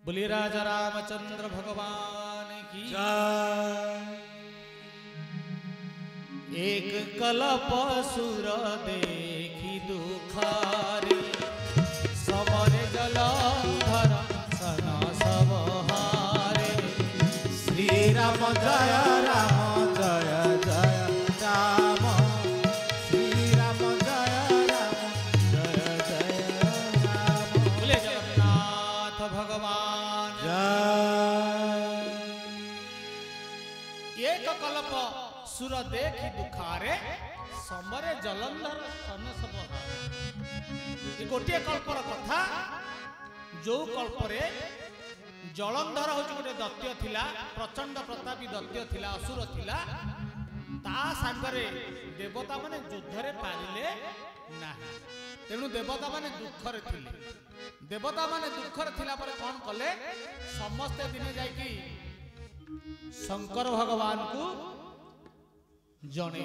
बोलिए राजा रामचंद्र भगवान की एक कल्प सुर देखी दुखारी समरे जलंधर सन सब हारे। श्री राम जय राम जय जय राम श्री राम जय राम जय जय राम। बोले जगन्नाथ भगवान एक कल्प सुर देखी दुखारे समरे जलंधर सन सब हारे। गोटे कल्पर कथा जो कल्परे जलंधर हूँ गोटे दैत्य थिला, प्रचंड प्रतापी दैत्य थिला, असुर थिला। ता सांगरे देवता माने युद्धरे पारिले नाही, तेणु देवता माने दुखरे थिले। देवता माने दुखरे थिला पर कौन कले, समस्ते दिने जाइकी शंकर भगवान को जणे।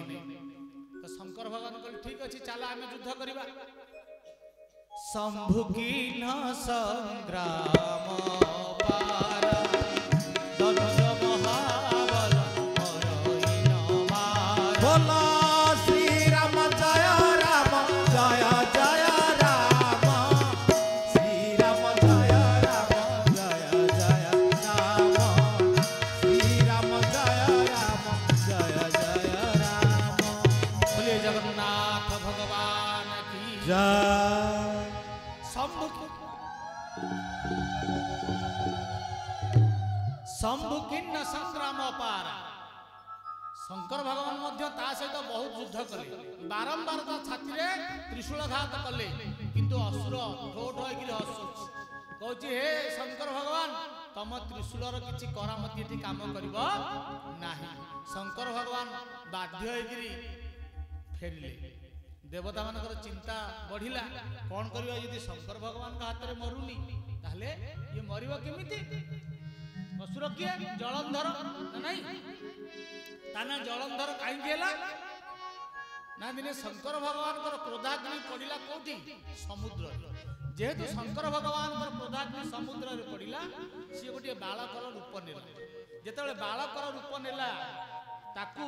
तो शंकर भगवान कहले ठीक अछि चला आमे युद्ध करिबा। शंभु कीन संग्राम पार दनुज महाबल मरई न मार। बोला श्री राम जय राम जय जय राम श्री राम जय राम जय जय राम श्री राम जय राम जय जय राम। बोलिए जगन्नाथ भगवान की जय। शंभु किन्न संग्राम अपार। शंकर भगवान मध्य ता सहित बहुत युद्ध कले, बारंबार ता छाती रे त्रिशूलघात कले, किंतु असुर ठो ठो होइकि हसुछि कहछि हे शंकर भगवान तम त्रिशूलर किछि करामती एठी काम करिवो नाही। शंकर भगवान बाध्य होइकि फेरिले। देवता मानकर चिंता बढ़िला, कौन करियो यदि शंकर भगवान का हाथ रे मरुनी ताहले ये मरिबो केमिति। असुर किए जलंधर नहीं ताना जलंधर कहीं ना दिने शंकर भगवान क्रोधाग्नि पड़ा कौटी समुद्र। जेहेतु शंकर भगवान क्रोधाग्नि समुद्र रे पड़ा सी गोटे बालकर रूप नेला। जेतेबेले बालकर रूप नेला ताकू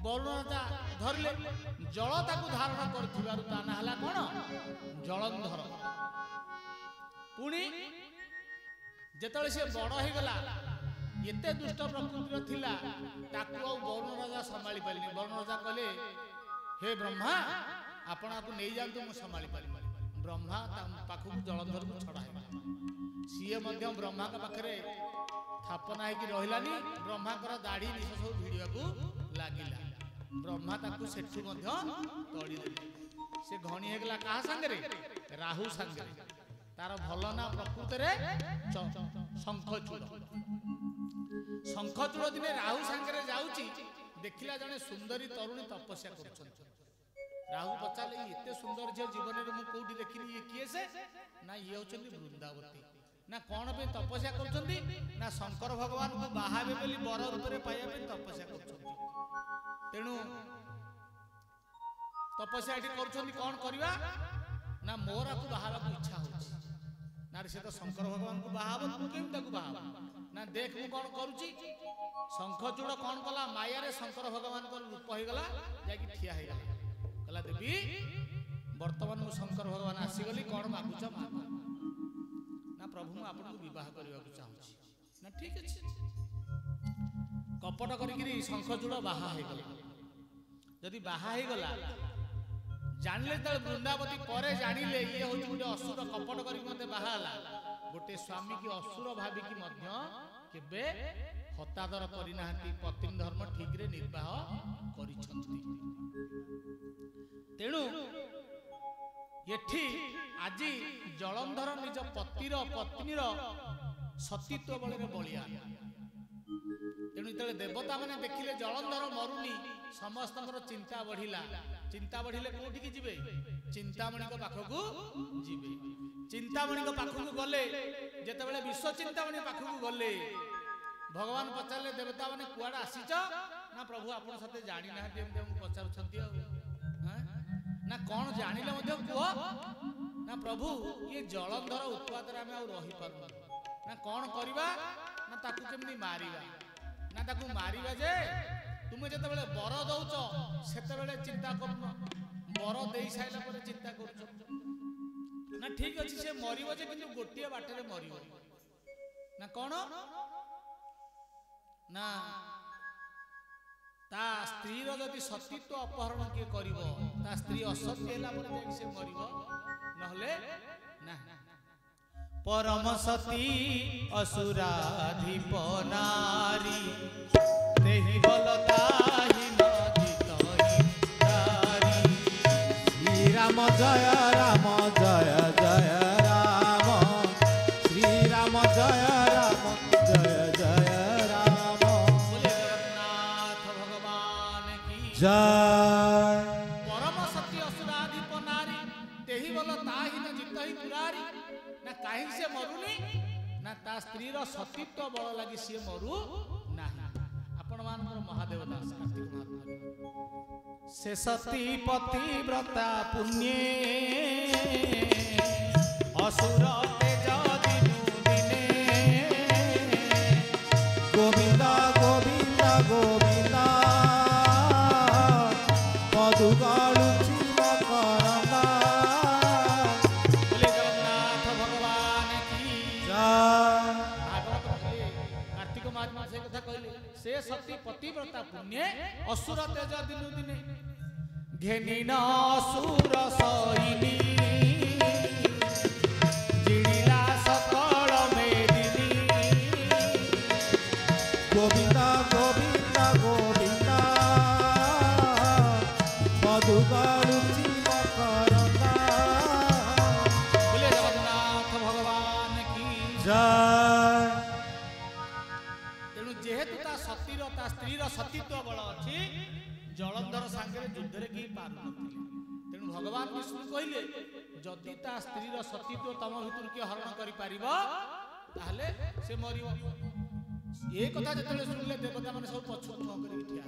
वरुण राजा धरले, जल ताकू धारण करथिबारु ता ना हला कोन जलंधर। पुणी जेतले से बड़ हो गला एते दुष्ट प्रकृतिर थिला ताकू वरुण राजा संभाली पारिनी। वरुण राजा कहले हे ब्रह्मा आपण आपको नहीं जातु मु संभाली पारि। ब्रह्मा पाखु जलंधर को छड़ा सीए मध्य ब्रह्मा का पाखरे थापना है कि रहिलानी। ब्रह्मा कर दाढ़ी निश सब भिड़िया को लागिला। ब्रह्मा ताकू सेठू मध्य तड़ी देले। से घणी हे गला कहा संगरे राहु संगरे। तार भल ना प्रकृत शंखचूड़। शंखचूड़ दिने राहु सांगरे जाउची देखिला जने सुंदरी तरुणी तपस्या करछन। राहु पचाले एते सुंदर जे जीवन रे मु कोठी देखिनी ये किए से ना ये होचंदी वृंदावती ना कोन पे तपस्या करछंती ना शंकर भगवान को बाहाबे बोली बर रूप रे पाया पे तपस्या करछंती। तेणु तपस्या एठी करछंती कोन करबा ना मोरा को बाहाबा को इच्छा होची ना से तो शंकर भगवान को बाहाब तू केम ताकू बाहाब ना देख मु कोन करूची। शंखचूड़ कोन कला माया रे शंकर भगवान को रूप हो गला जाकी ठिया हे गला कला देवी वर्तमान मु शंकर भगवान आसी गली कोन मागुछ माग ना प्रभु मु आपन को विवाह करबा को चाहूची ना ठीक अछि। कपट करिकरी शंखचूड़ बाहा हे गला। जदि बाहा हे गला जानले त वृंदावती परे जानिले ये हो गोटे असुर कपट करी मते बाहाला। गोटे स्वामी की असुर भाबी की मध्य केबे हतादर करिनाहांती पत्नी धर्म ठीक रे निर्वाह करिछंती। तेणु एठी आजी जलंधर निज पत्नीर सतीत्व बल रे बलिया। तेणु जेतले देवता माने देखिले जलंधर मरुनी समस्त चिंता बढ़िला। चिंता बढ़िले कोठी की जिबे चिंतामणि को पाखकू जिबे। चिंतामणि को पाखकू गले जेतेबेले विश्व चिंतामणि पाखकू गले भगवान पचारले देवता माने कुआडा आसीच ना प्रभु आपण सते जानि ना देम देम पचारछंती ना कोन जानिले मध्य कुह ना प्रभु ये जलंधर उत्पाद रे आमे आ रही पारु ना कौन करवा ना ताकू केमनी मारिबा ना ताकू मारिबा जे तुमे जते बेले बर दउछ सेते बेले चिंता करनो बर देई साइला पर चिंता करछ ना ठीक अछि से मरिबो जे किंतु गोटिए बाटरे मरिबो ना कौन ना ता स्त्री रो जदि सतीत्व अपहरण के करिवो ता स्त्री असत्य होला पर से मरिबो नहले ना परम सती असुराधिप नारी तेहि बलताहि न जितहि नारी श्री राम जय राम जय जय राम श्री राम जय राम जय जय राम बोले जगन्नाथ भगवान की जय परम सती असुराधिप नारी तेहि बलताहि न जितहि पुरारी ना काहे से मरुनी ना ता स्त्री रो सतीत्व बल लागि से मरु नाही आपण मानकर महादेव दास कार्तिक महात्मा से सती पतिव्रता पुण्ये असुर तेज दिनु दिने गोविंद गोविंद गोविंद मधु गाळुची मकरंदा बोले जगन्नाथ भगवान की जय भागवत कहले कार्तिक महात्मा से कथा कहले से सती पतिव्रता पुण्य असुर तेज दिनु दिने घेनी न असुर सैनी जिला सकल मेदिनी गोविंद गोविंद गोविंद मधु गाळुची मकरंदा बोले जगन्नाथ भगवान की जय तेणु जेहेतु ता सतीर ता स्त्रीर सतीत्व बल अछि जलंधर सांगे युद्ध रे की पार नथिले तेणु भगवान विष्णु कहिले जदि ता स्त्रीर सतीत्व तम भितर के हरण करि पारिबो ताहले से मरिबो ए कथा जतले सुनले देवता माने सब पछु न करि ठिया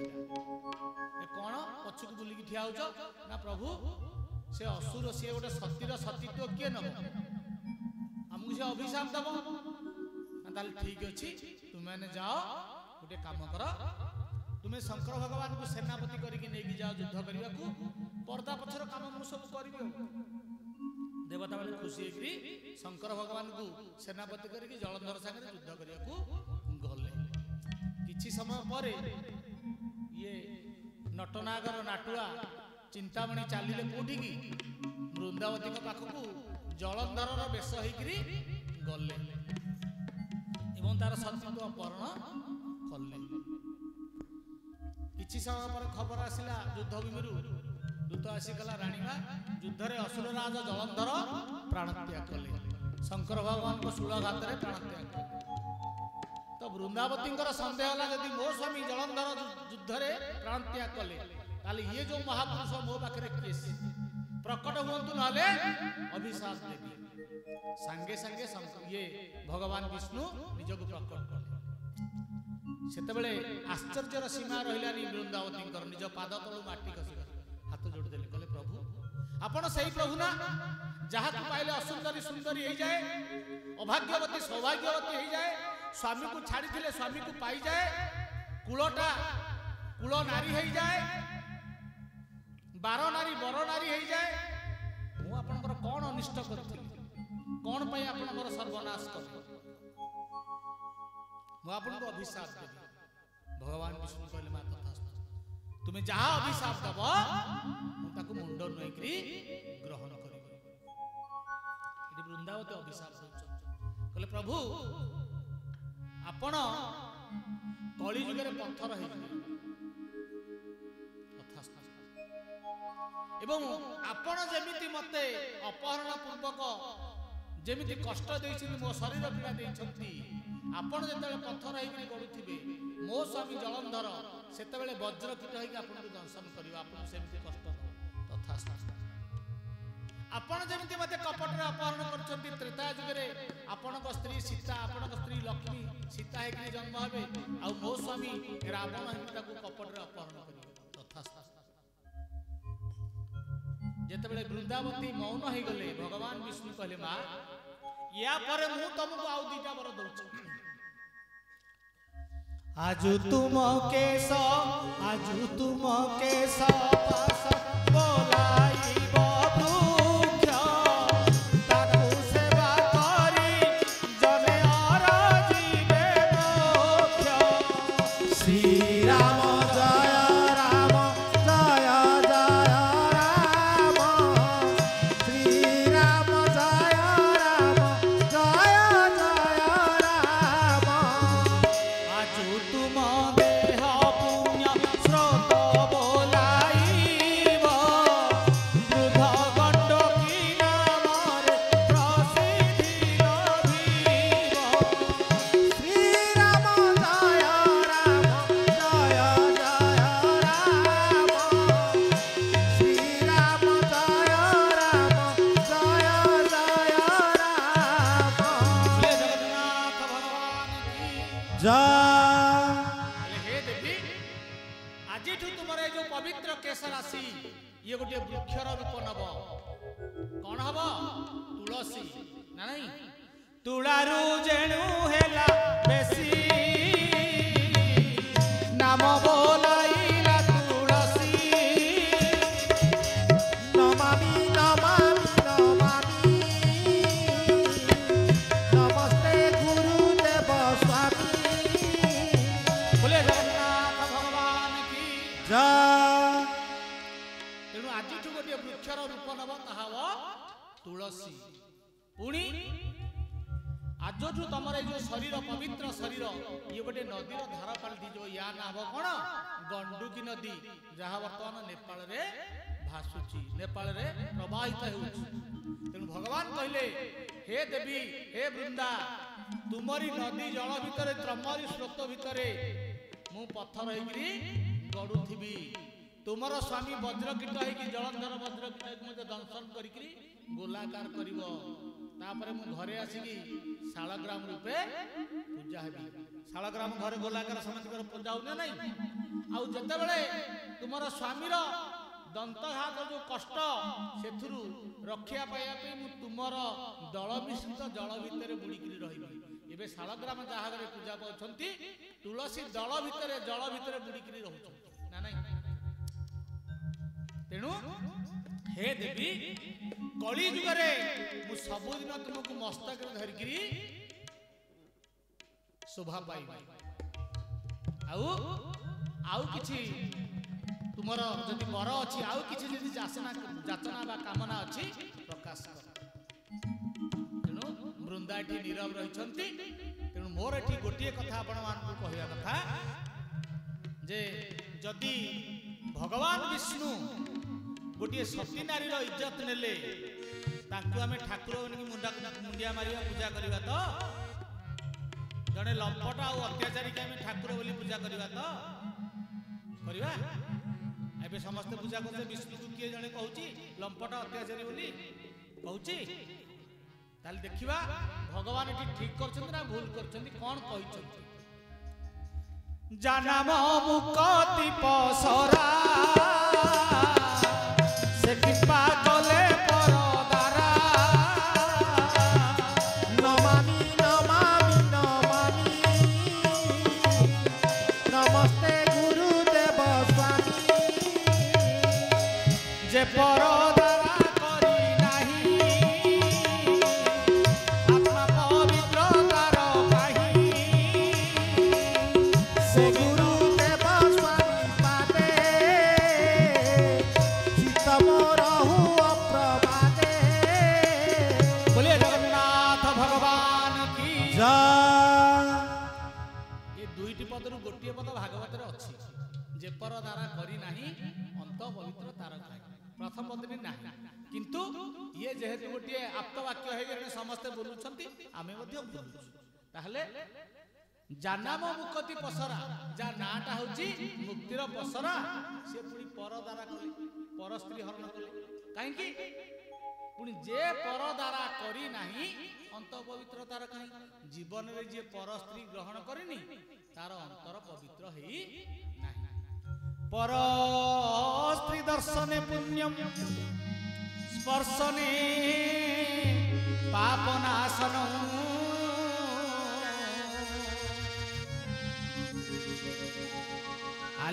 ए कोन पछु बुली की ठिया होछ ना प्रभु से असुर से गोटे सतीर सतीत्व के नबो हमहु से अभिशाप दबो ना ताले ठीक अछि तुम मैंने जाओ गोटे काम कर तुम्हें शंकर भगवान को सेनापति करके नहीं जाओ युद्ध करने को पर्दा पछर काम मु सब करिवे देवता माने खुशी हेकरी शंकर भगवान को सेनापति करके जलंधर संगे युद्ध करने को गले किछि समय पर ये नटनागर नाटुआ चिंतामणि चालिले कोठी की वृंदावती को पाखकू जलंधर रो बेश हेकरी गले एवं तार सतीत्व अपहरण कले किछि समय पर खबर आसिला युद्ध भूमिरु दूत आसी गला राणीबा युद्ध रे असुर राज जलंधर प्राण त्याग कले शंकर भगवान को शूलघात रे प्राण त्याग कले तो वृंदावतींकर संदेह होला यदि मो स्वामी जलंधर युद्ध रे प्राण त्याग कले ताले ये जो महापुरुष मो पाखरे केस प्रकट हुंतु नले अभिशाप देबी संगे संगे ये भगवान विष्णु निजक प्रकट कले सेतेबेले आश्चर्यर सीमा रहिलानी वृंदावतींकर निज पाद तळु माटी खसिला हाथ जोड़ देले कहले प्रभु आपण सही प्रभु ना जहा को पाइले असुंदरी सुंदरी हो जाए अभाग्यवती सौभाग्यवती हो जाए स्वामी को छाड़ी थिले स्वामी को पाई जाए कुलटा कुल नारी हो जाए बार नारी बर नारी हो जाए मु आपनकर कोन अनिष्ट करथिली कोन पई आपनकर सर्वनाश करथिली मु आपनको अभिशाप देबी भगवान विष्णु कहले मा तथास्तु तुम्हें जहा अभिशाप दब मु ताको मुंड नइकरी ग्रहण करिबो एटी वृंदावती अभिशाप दउछ कहले प्रभु आपण कली जुगरे पत्थर हे तथास्तु एवं आपण जेमिति मते अपहरण पूर्वक जेमिति कष्ट देइछि मो शरीर पीड़ा देइछंती आपण जेतेबेले पत्थर हेकि गडुथिबे मो स्वामी जलंधर सेतेबेले वज्रकीट हेकि आपनको दंशन करियो आपण सेमिति कष्ट तथास्तु आपण जेमिति मते कपटरे अपहरण करछंती त्रेता जुगरे आपणक स्त्री सीता आपणक स्त्री लक्ष्मी सीता हेकि जन्म हेबे आ मो स्वामी रावण हेकि ताकू कपटरे अपहरण करियो तथास्तु जेतेबेले वृंदावती मौन हो गले भगवान विष्णु कहले मा या पर मु तुमको आउ दीटा बर दउछ आजु तुम केश पास बोलाइब वृक्ष ताकू सेवा करी जने अरजिबे मोक्ष। श्री राम जय राम जय जय राम श्री राम जय राम जय जय राम आजु तुम देह पुण्य स्रोत बोलाइब वृद्ध गण्डकी नामरे प्रसिद्धि लभिब। श्री राम जय राम जय जय राम श्री राम जय राम जय जय राम बोले जगन्नाथ भगवान की जय। बोले हे देवी आज तुमर जो पवित्र केश राशि ये गोटे वृक्षर रूप नब कौन हम तुलसी ना नहीं तुलारू जेणु हेला बेसी नाम बोलाइला तुलसी। नमामि नमामि नमामि नमस्ते गुरुदेव स्वामी बोले जगन्नाथ भगवान की जय। तेणु आज गोटे वृक्षर रूप नब ताहा तुलसी पुणी आजठू तुम जो शरीर पवित्र शरीर ये गोटे नदीर धार पालटी जो या ना हम कौन गंडुकी नदी जहाँ बर्तमान नेपाल रे भासुची नेपाल रे प्रवाहित होउछि। तेणु भगवान कहले हे देवी हे वृंदा तुमरी नदी जल भितर तुमरी स्रोत भितर मु पत्थर होइकरी गड़ुथिबी तुमर स्वामी वज्रकीट होइकि जलंधर वज्रकीट होइकि दंशन करिकरी गोलाकार करिव तापर मु घरे आसिकी शालग्राम रूपे पूजा हेबी। शालग्राम घरे गोलाकार समस्त पूजा हो नहीं आउ जते बेले तुमर स्वामीर दंतघात जो कष्ट सेथुरु रक्षा पाया पे मु तुमर दल मिश्रित जल भितर बुड़ीकरी रहिबी। एबे शालग्राम जहाँ घरे पूजा पाउछंती तुलसी दल भितर जल भितर बुड़ीकरी रहउछंती ना नहीं। तेणु हे देवी कली जुगरे मु सबुदिन तुमको मस्तक धरिकरी शोभा पाइबी आउ किछि तुमर जदि वर अछि आउ किछि जदि जाचना बा कामना अछि प्रकाश कर। तेणु वृंदा एठी नीरव रहिछंती। तेणु मोर एठी गोटिए कथा आपण मानकु कहिया कथा जे जदि भगवान विष्णु गोटे सती नारी इज्जत नेले तांकु आमे ठाकुर मुंडिया मारिया पूजा करिबा तो जड़े लंपट आ अत्याचारी के आमे ठाकुर बोली पूजा करिबा तो करिबा। एबे समस्त पूजा करते विष्णु को किए जने कहूची लंपट अत्याचारी बोली कहूची ताल देखिबा भगवान एठी ठीक करछन ना भूल करछन कोन कहिछन। जानाम मुकति पसरा से कृपा कले परदारा नमामि नमामि नमामि नमस्ते गुरुदेव स्वामी जे परदारा करी नाही आत्मा पवित्र तार काही से गुरुदेव स्वामी पादे चित्त मोर हुआ प्रभाते। बोलिए जगन्नाथ भगवान की जय। ये दुईटी पदरु गोटिए पद भागवत रे अछि जे परदारा करी नाही अंत पवित्र तार काही प्रथम पदनी नाही किंतु ये जेहेतु गोटिए आप्तवाक्य हे गने समस्त बोलुछंती आमे मध्ये बोलुछु ताहले जानाम मुक्ति पसरा जा नाटा होची मुक्तिर पसरा से पुणी परदारा कले पर स्त्री हरण कले काहे की पुणी जे परदारा करी नाही अंत पवित्र तार काही जीवन रे जे पर स्त्री ग्रहण करिनी तार अंतर पवित्र हेई नाही। पर स्त्री दर्शने पुण्यम स्पर्शने पापनाशनम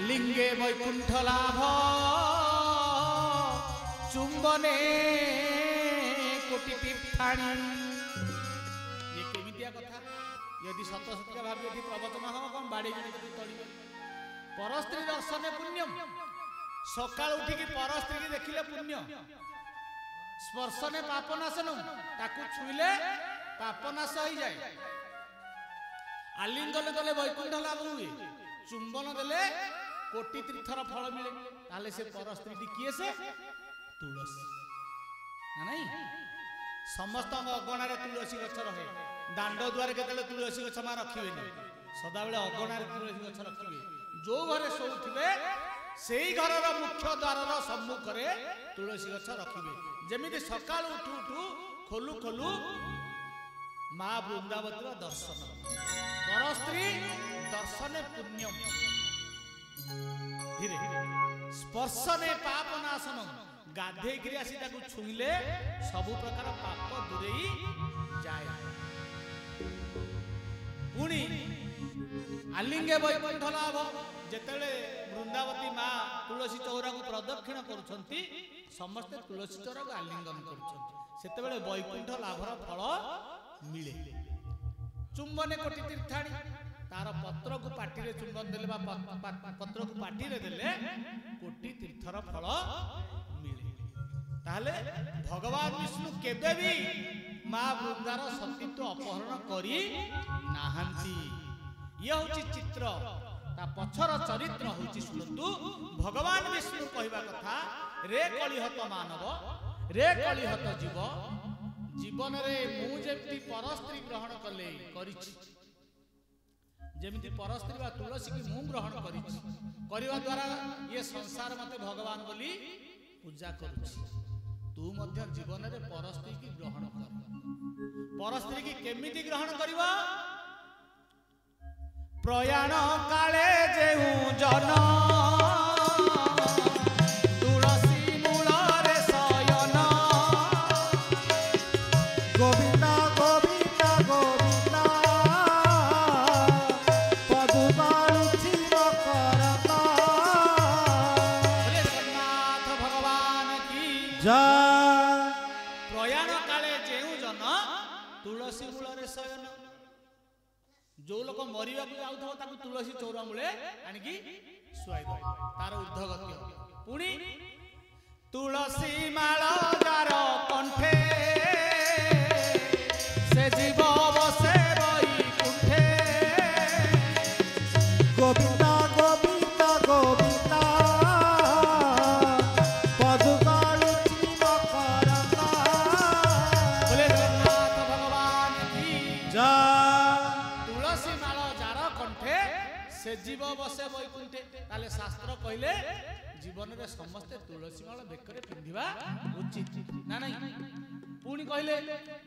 ଆଲିଙ୍ଗେ ବୈକୁଣ୍ଠ ଲାଭ ଚୁମ୍ବନେ କୋଟି ତୀର୍ଥାଣି। ये केमितिया कथा यदि सत सत्य भाव यदि प्रवचन हम कौन बाड़ी तड़िबे। परस्त्री दर्शने पुण्यम सकाल उठिकी परस्त्री की देखिले पुण्य। स्पर्शने पापनाशनम ताकू छुईले पापनाश हो जाए। आलिंगन देले वैकुंठ लाभ हुए। चुंबन देले कोटि तीर्थर फल मिले। ताले से परस्त्री किए से तुलसी ना नहीं समस्त अगणार तुलसी गछ रहे। दांड द्वार केतले तुलसी गछ मा रखिबे सदा बेले अगणार तुलसी गछ रखिबे। जो घरे सोउथिबे सेई घरर मुख्य द्वारर सम्मुखरे तुलसी गछ रखिबे। जेमिति सकाळ उठू उठू खोलू खोलू मां वृंदावतीर दर्शन। परस्त्री दर्शने पुण्यम धीरे स्पर्शने पापनाशनम गाधे गिरी आसी ताकू छुईले सबु प्रकार पाप दूरेई जाए। पुणी आलिंगे वैकुंठ लाभ जेतेले वृंदावती मां तुलसी चौरा को प्रदक्षिण करुछंती समस्ते तुलसी चौरा को आलिंगन करुछंती सेतेबेले वैकुंठ लाभर फल मिले। चुंबने कोटि तीर्थाणी तार पत्र को पाटी रे चुंबन देले बा पत्र को पाटी रे देले कोटि तीर्थर फल मिले। ताहले भगवान विष्णु केबे भी मां वृंदार सतीत्व अपहरण करी नाहंती। ये होची चित्र ता पछर चरित्र होची सुनतु। भगवान विष्णु कहवा कथा रे कलिहत मानव रे कलिहत जीव जीवन रे मु जेमती परस्त्री ग्रहण कले करिछि जेमती परस्त्री बा तुलसी की मु ग्रहण करिछि करबा द्वारा ये संसार मते भगवान बोली पूजा करुछि। तू मध्य जीवन रे परस्त्री की ग्रहण कर। परस्त्री की केमिति ग्रहण करिवा प्रयाण काले जेहु जन तुलसी मूल रे शयन। गोविंद गोविंद गोविंद पदुमारुचि मकरंद। बोले जगन्नाथ भगवान की जय। प्रयाण काले जेहु जन तुलसी मूल रे शयन। जो लोक मरिया जाऊथो ताकू तुलसी चौरा मूले आनिकी सुआई दो तार ऊर्ध्वगत्य। पुणी तुलसी माळ जार कंठे से जीव बसे वैकुंठे। गोविंद गोविंद गोविंद पदुमारुचि मकरंद। बोले जगन्नाथ भगवान की जय। तुलसी माळ जार कंठे से जीव बसे वैकुंठे। ताले शास्त्र कहले जीवन रे समस्ते तुलसी माळ बेकरे पिंधिबा उचित ना नहीं। पुणी कहले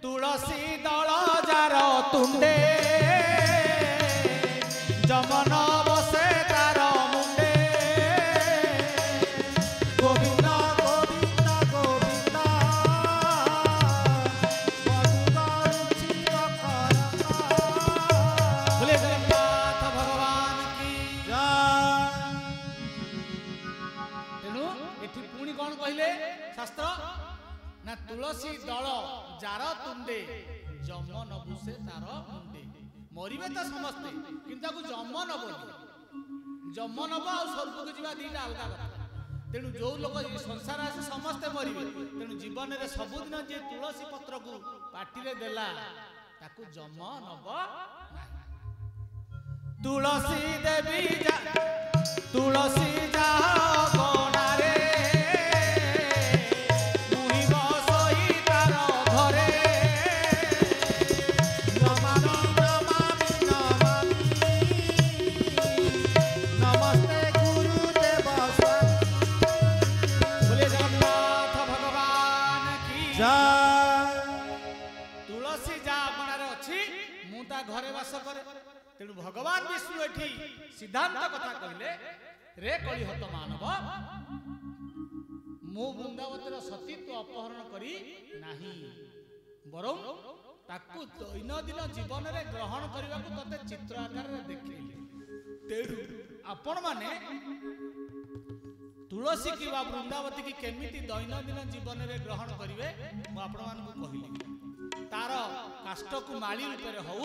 तुलसी दल जार तुंडे जमन बसे तार मुंडे। गोविंद गोविंद गोविंद पदुमारुचि मकरंद। बोले जगन्नाथ भगवान की जय। तेणु एठी पुणी कौन कहले शास्त्र ना तुलसी दल जार तुंडे जम नबुसे तार मुंडे। मरिबे तो समस्ते किंतु जम नबनी जम नब आ स्वर्ग को जीवा दीटा अलग कथा। तेणु जो लोग संसार आसे समस्ते मरिबे। तेणु जीवन रे सबुदिन जे तुलसी पत्र को पाटी रे देला ताकू जम नब नाही। तुलसी देवी तुलसी जा गणारे मुहि बसई तार घरे। नमामि नमामि नमामि नमस्ते गुरुदेव स्वामी। बोले जगन्नाथ भगवान की जय। तुलसी जा गणारे अछि मु ता घरे वास करे। तेणु भगवान विष्णु एठी सिद्धांत कथा कहले रे कलिहत मानव मु वृंदावतीर सतीत्व अपहरण करी नाही बरं ताकू दैनंदिन जीवन रे ग्रहण करने को तते चित्र आकार रे देखिले। तेणु आपण माने तुलसी की वा वृंदावती की केमिति दैनंदिन जीवन में ग्रहण करिवे मु आपण मानकु कहिली तार काष्ठ को माली रूप में हौ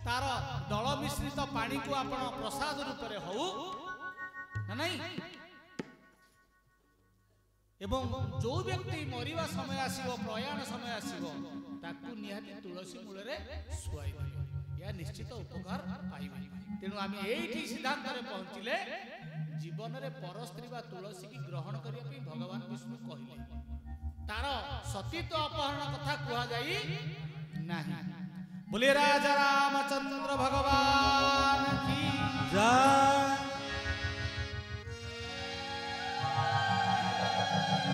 तार दल मिश्रित पानी को आपण प्रसाद रूप में हौ ना नहीं एवं जो व्यक्ति मरिवा समय आसीबो प्रयाण समय आसीबो ताकू निहाती तुलसी मूल रे सुआई दियो या निश्चित उपकार पाइबे तेणु आमे एठी सिद्धांत रे पहुंचिले जीवन रे पर स्त्री बा तुलसी की ग्रहण करिया पे भगवान विष्णु कहिले तार सतीत्व अपहरण कथा कुआ जाई नाही बोले राजा रामचंद्र भगवान की जय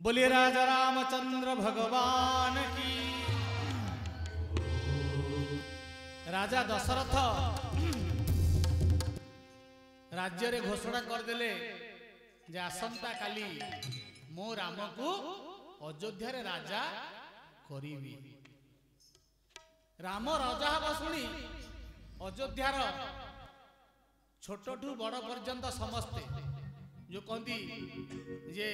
बोले राजा रामचंद्र भगवान की राजा दशरथ राज्य रे घोषणा करदेले जे आसंता काली मो राम को अयोध्या रे राजा करीबी राम राजा हब शुणी अयोध्यार छोटठू बड़ पर्यंत समस्ते जो कहती जे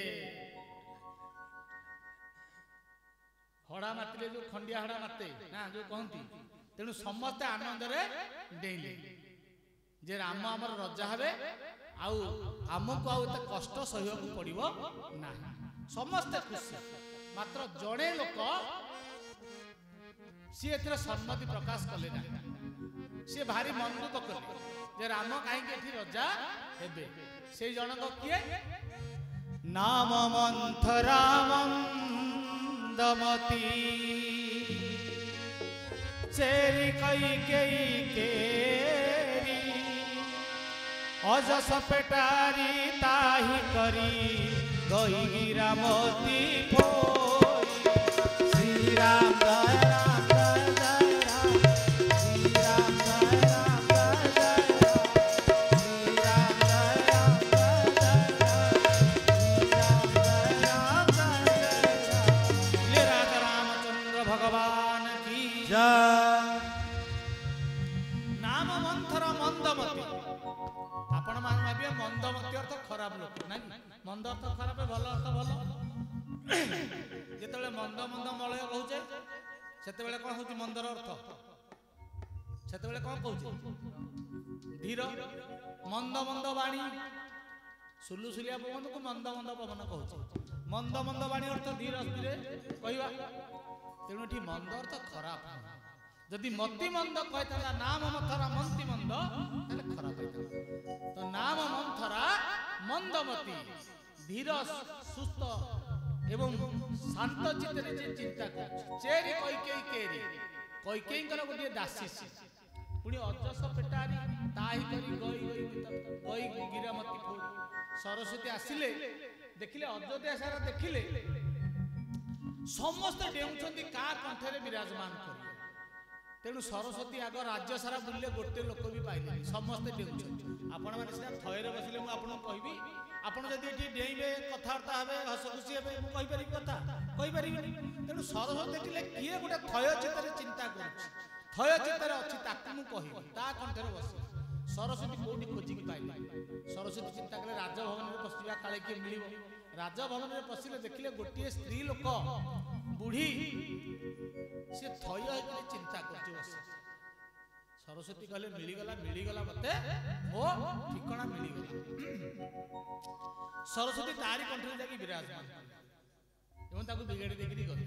हड़ा मातिले जो खंडिया हड़ा माते ना जो कहती तेणु समस्ते आनंद रे डेले जे राम आमर रजा हेबे आउ आमको आउ एते कष्ट सहिବାକୁ पड़िबो ना समस्ते खुशी मात्र जड़े लोक सी एथरे सम्मति प्रकाश कले ना सी भारी मन दुख कले जे राम काहे के एथि रजा हेबे से जनक किए नाम मंथरा मंदमती चेरी कई केरी अजस पेटारी ताही करी गई गिरामती श्री राम जय राम जय जय राम श्री राम जय राम जय जय राम श्री राम जय राम जय जय राम श्री राम जय राम जय जय राम ले राजा रामचंद्र भगवान की जय नाम मंथर मंदमती आपण मान भाबिए मंदमती अर्थ खराब लोक ना मंद अर्थ खराब भल अर्थ भल जेतेबेले मंद मंद मलय कहूचे सेतेबेले कोन होची मंदर अर्थ सेतेबेले कोन कहूचे धीर मंद मंद वाणी सुलुसुलिया पवन को मंद मंद पवन कहूचे मंद मंद वाणी अर्थ धीर स्थिरे कहवा तेणु एठी मंद अर्थ खराब जदि मति मंद कहता नाम मंथरा मंती मंद ताले खराब होता तो नाम मंथरा मंदमती धीर सुस्थ एवं शांत चित्तरे जे चिंता कर चेरी कैकेयी केरी कैकेयी कर गोटे दासी पुणी अजस पेटारी ताही करी गई गई गिरामती फूल सरस्वती आसिले देखिले अयोध्या सारा देखिले समस्त डेउछंती का कंठरे विराजमान कर तेणु सरस्वती आग राज्य सारा बुले गोटे लोक भी पाइले समस्ते डेउछंती आपण माने सिना थयरे बसिले मु आपन कहबी आपण जदि एठी डेइबे कथार्ता हेबे हस खुशी हेबे मु कहि परिबी कथा कहि परिबी तेणु सरस्वती देखिले किए गोटे थय चित्तरे चिंता करूछि थय चित्तरे अछि ताकु मु कहिबी ता कंठरे बसि सरस्वती कोठी खोजी की पाइले सरस्वती चिंता कले राजभवन में पसिबा काले के मिलिबो राजभवन में पसिले देखिले गोटे स्त्री लोक बुढ़ी से थय होइले चिंता करछि बस सरस्वती कहले मिलीगला मते ओ ठिकाना मिलीगला सरस्वती तारी कंठरे जाकी विराजमान एवं ताकू बिगाड़ी देखि गई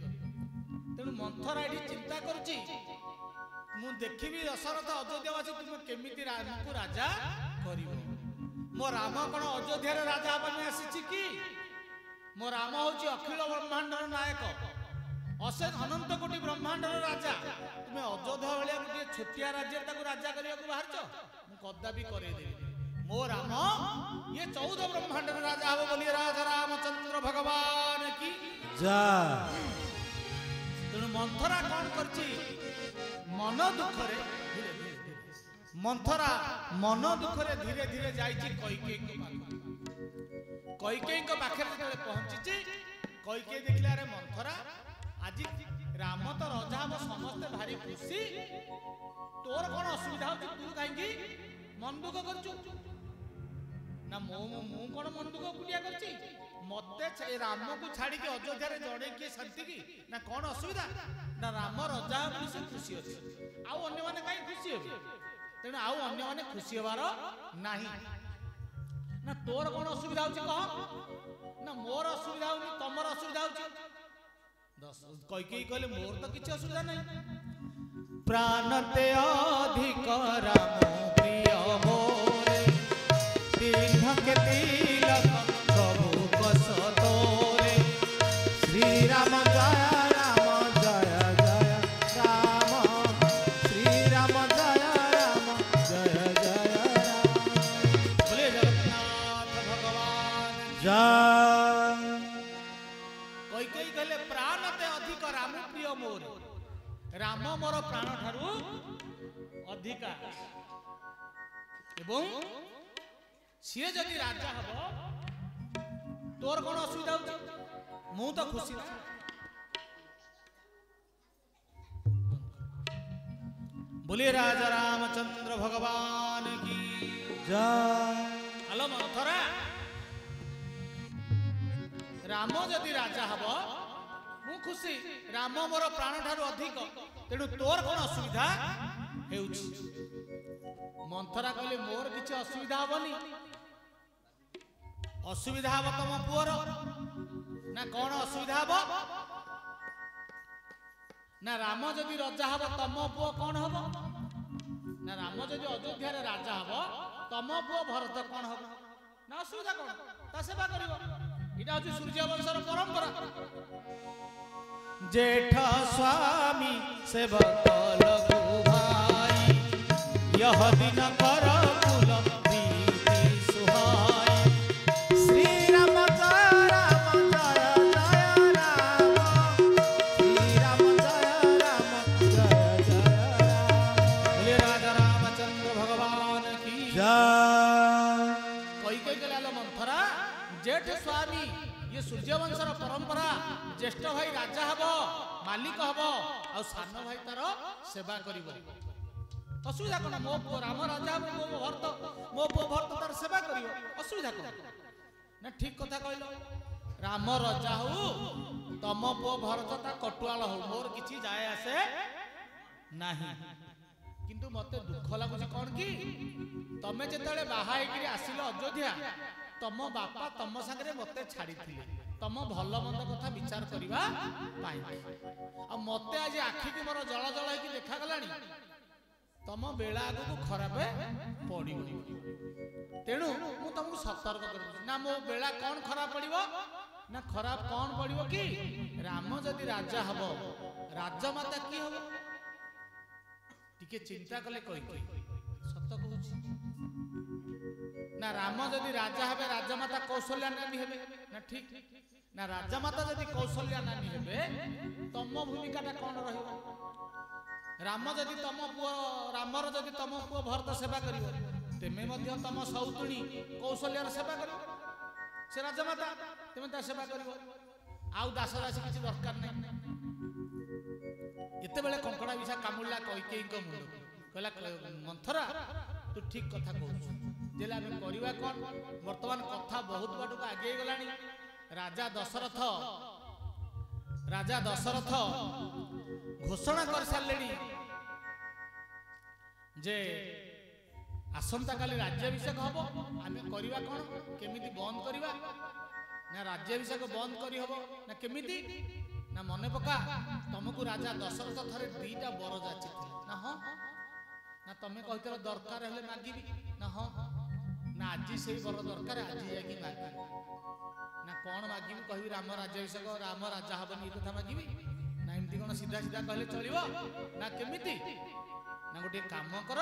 तेणु मंथरा एठी चिंता करछि मु देखिबी दशरथ अयोध्यावासी तुम केमिति राम को राजा करिवो मो राम कोन अयोध्या रे राजा बने आसीछि कि मो राम होछि अखिल ब्रह्मांडर नायक अशेष अनंत कोटि ब्रह्मांडर राजा तुम अयोध्या भलिया गोटे छोटिया राज्य ताको राजा करिया को बाहरछ मु कदापि करे देबी मो राम ये 14 ब्रह्मांडर राजा हो बोलिए राजा रामचंद्र भगवान की जय तेणु मंथरा कौन करछि मन दुखरे मंथरा मन दुखरे धीरे धीरे जाइछि कैकेयी को पाखे पहुंची कैकेयी देखले अरे मंथरा आज राम तो रजा हम समस्ते भारी खुशी तोर कौन असुविधा हो तू कहीं मन दुख कर ନା ମୁଁ କଣ ମନ ଦୁଃଖ କୁଟିଆ କରିଛି? ମତେ ରାମକୁ ଛାଡିକି ଅଯୋଧ୍ୟାରେ ଜଣେ କିଏ ଶାନ୍ତି କି? ନା କଣ ଅସୁବିଧା? ନା ରାମ ରଜା ବୋଲି ସେ ଖୁସି ଅଛି, ଆଉ ଅନ୍ୟମାନେ କାହିଁ ଖୁସି ହେବେ? ତେଣୁ ଆଉ ଅନ୍ୟମାନେ ଖୁସି ହେବାର ନାହିଁ। ନା ତୋର କଣ ଅସୁବିଧା ହଉଛି କହ? ନା ମୋର ଅସୁବିଧା ହଉନି, ତମର ଅସୁବିଧା ହଉଛି। କୈକେୟୀ କହିଲେ ମୋର ତ କିଛି ଅସୁବିଧା ନାହିଁ। ପ୍ରାଣତେ ଅଧିକ ରାମ ପ୍ରିୟ ମୋରେ, ତିଲକେ ତିଲକ ପ୍ରଭୁ କସ ତୋରେ। ଶ୍ରୀରାମ ଜୟ ରାମ ଜୟ ଜୟ ରାମ, ଶ୍ରୀରାମ ଜୟ ରାମ ଜୟ ଜୟ ରାମ। ବୋଲେ ଜଗନ୍ନାଥ ଭଗବାନ ଜୟ। କୈକେୟୀ କହିଲେ ପ୍ରାଣତେ ଅଧିକ ରାମ ପ୍ରିୟ ମୋର, ରାମ ମୋର ପ୍ରାଣ ଠାରୁ ଅଧିକା, ଏବଂ ସିଏ ଯଦି ରାଜା ହବ ତୋର କଣ ଅସୁବିଧା ହଉଛି? ମୁଁ ତ ଖୁସି ନା। बोलिए राजा रामचंद्र भगवान की जय। हेलो मंथरा, राम जदि राजा हब मु खुशी, राम मोर प्राण ठारू अधिक, तेणु तोर कौन असुविधा हेउछि? मंथरा कहले मोर किछि असुविधा हबनी। असुविधा हब तम पुअर। ना कौन असुविधा हब? ना राम जदि राजा हब तम पुओ कौन हब? ना राम जदि अयोध्या रे राजा हब तम पुओ भरत कौन हब? ना असुविधा कौन? ता सेवा करिवो। इटा होछि सूर्यवंशर परंपरा। जेठ स्वामी सेवक लघु भाई, यह दिन कर कुल प्रीति सुहाई। श्रीराम जय राम जय जय राम, श्रीराम जय राम जय जय राम। बोले राजा रामचंद्र भगवान की जय। कई गलालो मंथरा, जेठ स्वामी ये सूर्यवंशर परंपरा। ज्येष्ठ भाई राजा हब, मालिक हब, आ सान भाई तार सेवा करिवो। असुविधा कोन? मो पुओ राम राजा हब, मो पुओ भरत तार सेवा करिवो। असुविधा कोन? ना ठीक कथा कहलो। राम राजा हो, तम पुओ भरत ता कटुआल हो, मोर किछि जाय आसे नाही। किंतु मते दुख लागुछि कोन की, तमे जेतले बाहा हेकरी आसिलो अयोध्या, तम बापा तम संगे मते छाड़ी थिले, तम भल मंद कथा विचार करिवा पाई। आ मते आज आखि की मोर जळ जळ हेकि देखा गलानी, तम बेला आगु खराब पड़िबो। तेणु मु तुमको सतर्क करू ना, मो बेला कौन खराब पड़िबो? ना खराब कौन पड़िबो कि राम जदि राजा हबो, राजमाता की हबो? टिके चिंता कले कहि सत कहूछि ना। राम जदि राजा हेबे, राजमाता कौशल्या नानी हेबे ना? ठीक ना। राजमाता जदि कौशल्या नानी हेबे, तम भूमिकाटा कौन रहिबो? राम जदि तम पुओ, रामर जदि तम पुओ भरत सेवा करिवो, तेमे मध्य तम सौतुणी कौशल्यार सेवा करिवो। से राजमाता, तेमे ता सेवा करिवो। आउ दास दासी किछि दरकार नै। एते बेले कंकड़ा विषा कामुला कइकेई को मुंड कहला, मंथरा तू ठीक कथा कहू। जेला आमे करिवा कोन? वर्तमान कथा बहुत बाटू आगे गलानी। राजा दशरथ घोषणा कर सारलेनी जे आसंता काली राज्याभिषेक हबो। आमे करिवा कोन? केमिति बंद करिवा? ना राज्याभिषेक बंद करी हबो ना केमिति? ना मने पका, तुमको राजा दशरथ थरे दुईटा बर जाचिथिले ना? हां ना तमे कहितलो दरकार हेले मागिबी ना? हां ना आजी सेही बर दरकार, आजी जाकी मागी ना? कोन मागिबी? कहबी राम राज्याभिषेक, राम राजा हबनी कथा मागिबी ना? एमती कोन सीधा सीधा कहले चलिबो ना केमिति? ना गोटे काम कर,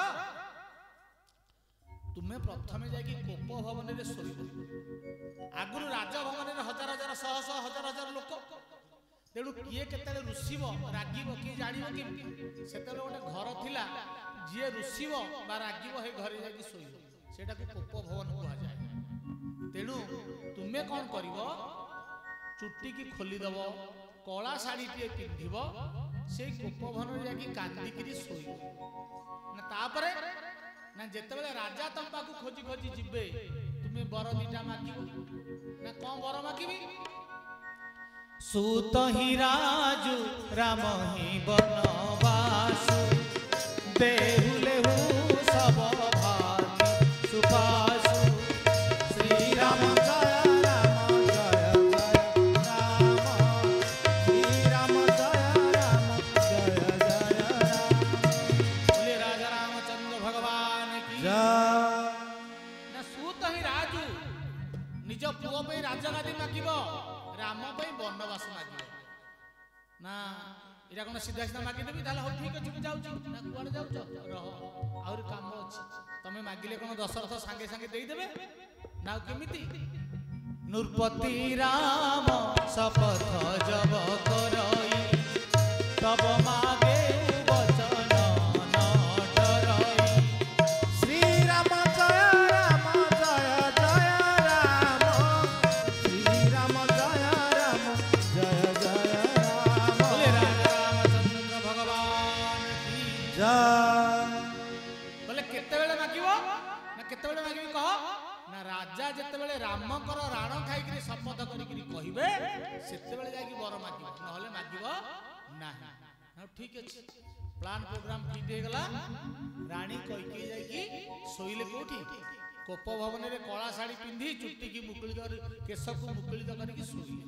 तुमे प्रथमे जाकी कोप भवन रे सोइबो। आगुरु राज भवन रे हजार हजार शह शह हजार हजार लोक, तेणु किए केतले रुसिबो रागिबो कि जानिबो केमति? सेतले गोटे घर थिला, जिए रुसिबो बा रागिबो हे घरे जाकी सोइबो, सेटा को कोप भवन कुहा जाय। तेणु तुमे कोन करिवो? चुट्टी की खोली दबो, कला साड़ी टे पिंधिबो, से कोप भवन रे जाकी कांदी किरी सोइबो ना? तापरे ना जेतेबेले राजा तम पाकु खोजी खोजी जिबे, तुम बर दीटा मागिब ना कौन बर मागिबी सूत ही राजू राम ही बनवासु देहुलेहु सब भागी सुपासु श्री राम जय राम जय जय राम श्री राम जय राम जय जय राम बोले राजा रामचंद्र भगवान की ना सूत ही राजू निज पुओ पे राजा गादी मागिब राम पे बनवास मागिब ना इरा कोन सीधा सीधा मागी देबी ताले हो ठीक अछि जाउ ना कुआडे जाउछ रह और काम अछि तमे मागिले कोन दशरथ संगे संगे देई देबे ना केमिति नृपति राम शपथ जब करई तब मागे वचन न डरई श्री राम जय राम जय जय राम श्री राम जय राम जय जय राम बोले राजा रामचंद्र भगवान की जय बोले केते बेले मागिबो ना केते बेले मागिबी कह ना राजा जेते बेले रामकर राण खाई करी शपथ करी करी कहिबे सेते बेले जाई बर मागिबो नहले मागिबो नाही ना ठीक अछि प्लान प्रोग्राम ठीक हे गला रानी कइके जाई की सोइले कोठी कोप भवन रे कळा साड़ी पिंधी चुट्टी की मुकुलित केश को मुकुलित करके सोइले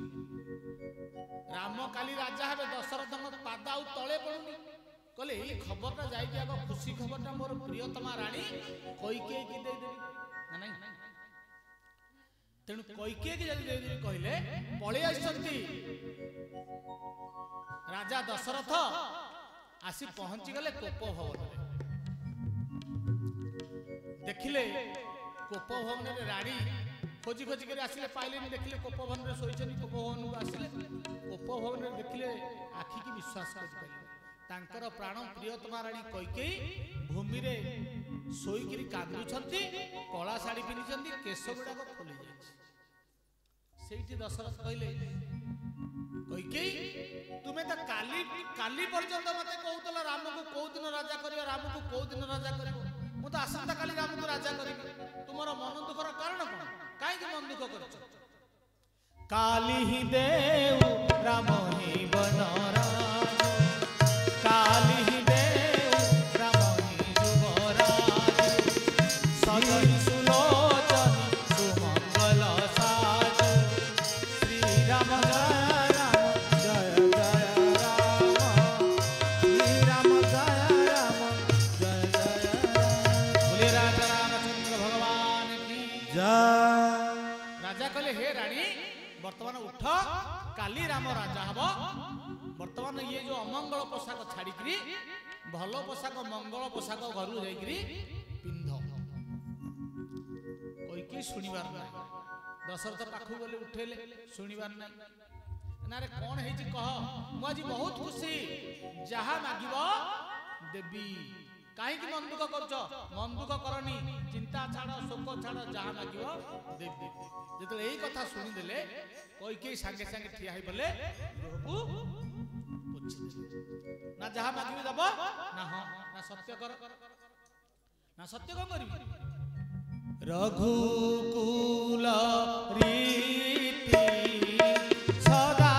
राम काली राजा हेबे दशरथଙ୍କ पाद आउ तळे पडुनी कहले ए खबरटा जाई कि आगो खुशी खबरटा मोर प्रियतमा रानी कइके की दे देबी ना नहीं तेणु कइके की जदी दे देबी कहले पळे आइसंती राजा दशरथ आसी पहुंची गले कोप भवन देखिले कोप भवन रे रानी खोजी खोजी कर आसिले पाइलेनी देखिले कोप भवन रे सोइछनी कोप भवन को आसिले कोप भवन रे देखिले आखि की विश्वास कर पाइले तांकर प्राण प्रियतमा रानी कइकेई भूमि रे सोई किरी कांदुछंती कला साड़ी पिनिछंती केश गुडा को खोली जायछि सेठी दशरथ कहले कइकेई तुमे त काली पर्यंत मते कहउतला राम को को दिन राजा करियो राम को को दिन राजा करियो मु त आसंता काली राम को राजा करिबी तुमरो मन दुखर कारण कोन काई कि मन दुख करछ काली ही देव राम ही बनराज काली ही देव राम ही युवराज सगरी सुलोचन सुमंगल साज श्री राम जय राम जय जय राम श्री राम जय राम जय जय राम बोले राजा रामचंद्र भगवान की जय राजा कहले हे रानी वर्तमान उठ काली राम राजा हबो वर्तमान ये जो अमंगल पोशाक छाड़िकरी भलो पोशाक मंगल पोशाक घर जाइकरी पिंध कोई की सुनिबार ना दशरथ पाखु गले उठेले सुनिबार ना ना रे कोन हेची कह मु आज बहुत खुशी जहा मागिबो देवी काहे की मन दुख करछ मन दुख करनी चिंता छाड़ शोक छाड़ जहा मागिबो देवी जेते एई कथा सुनि देले कोई के संगे संगे ठिया होई बोले प्रभु ना जहा मागिबी दबो ना हां ना सत्य कर ना सत्य को करबी रघुकुल रीति सदा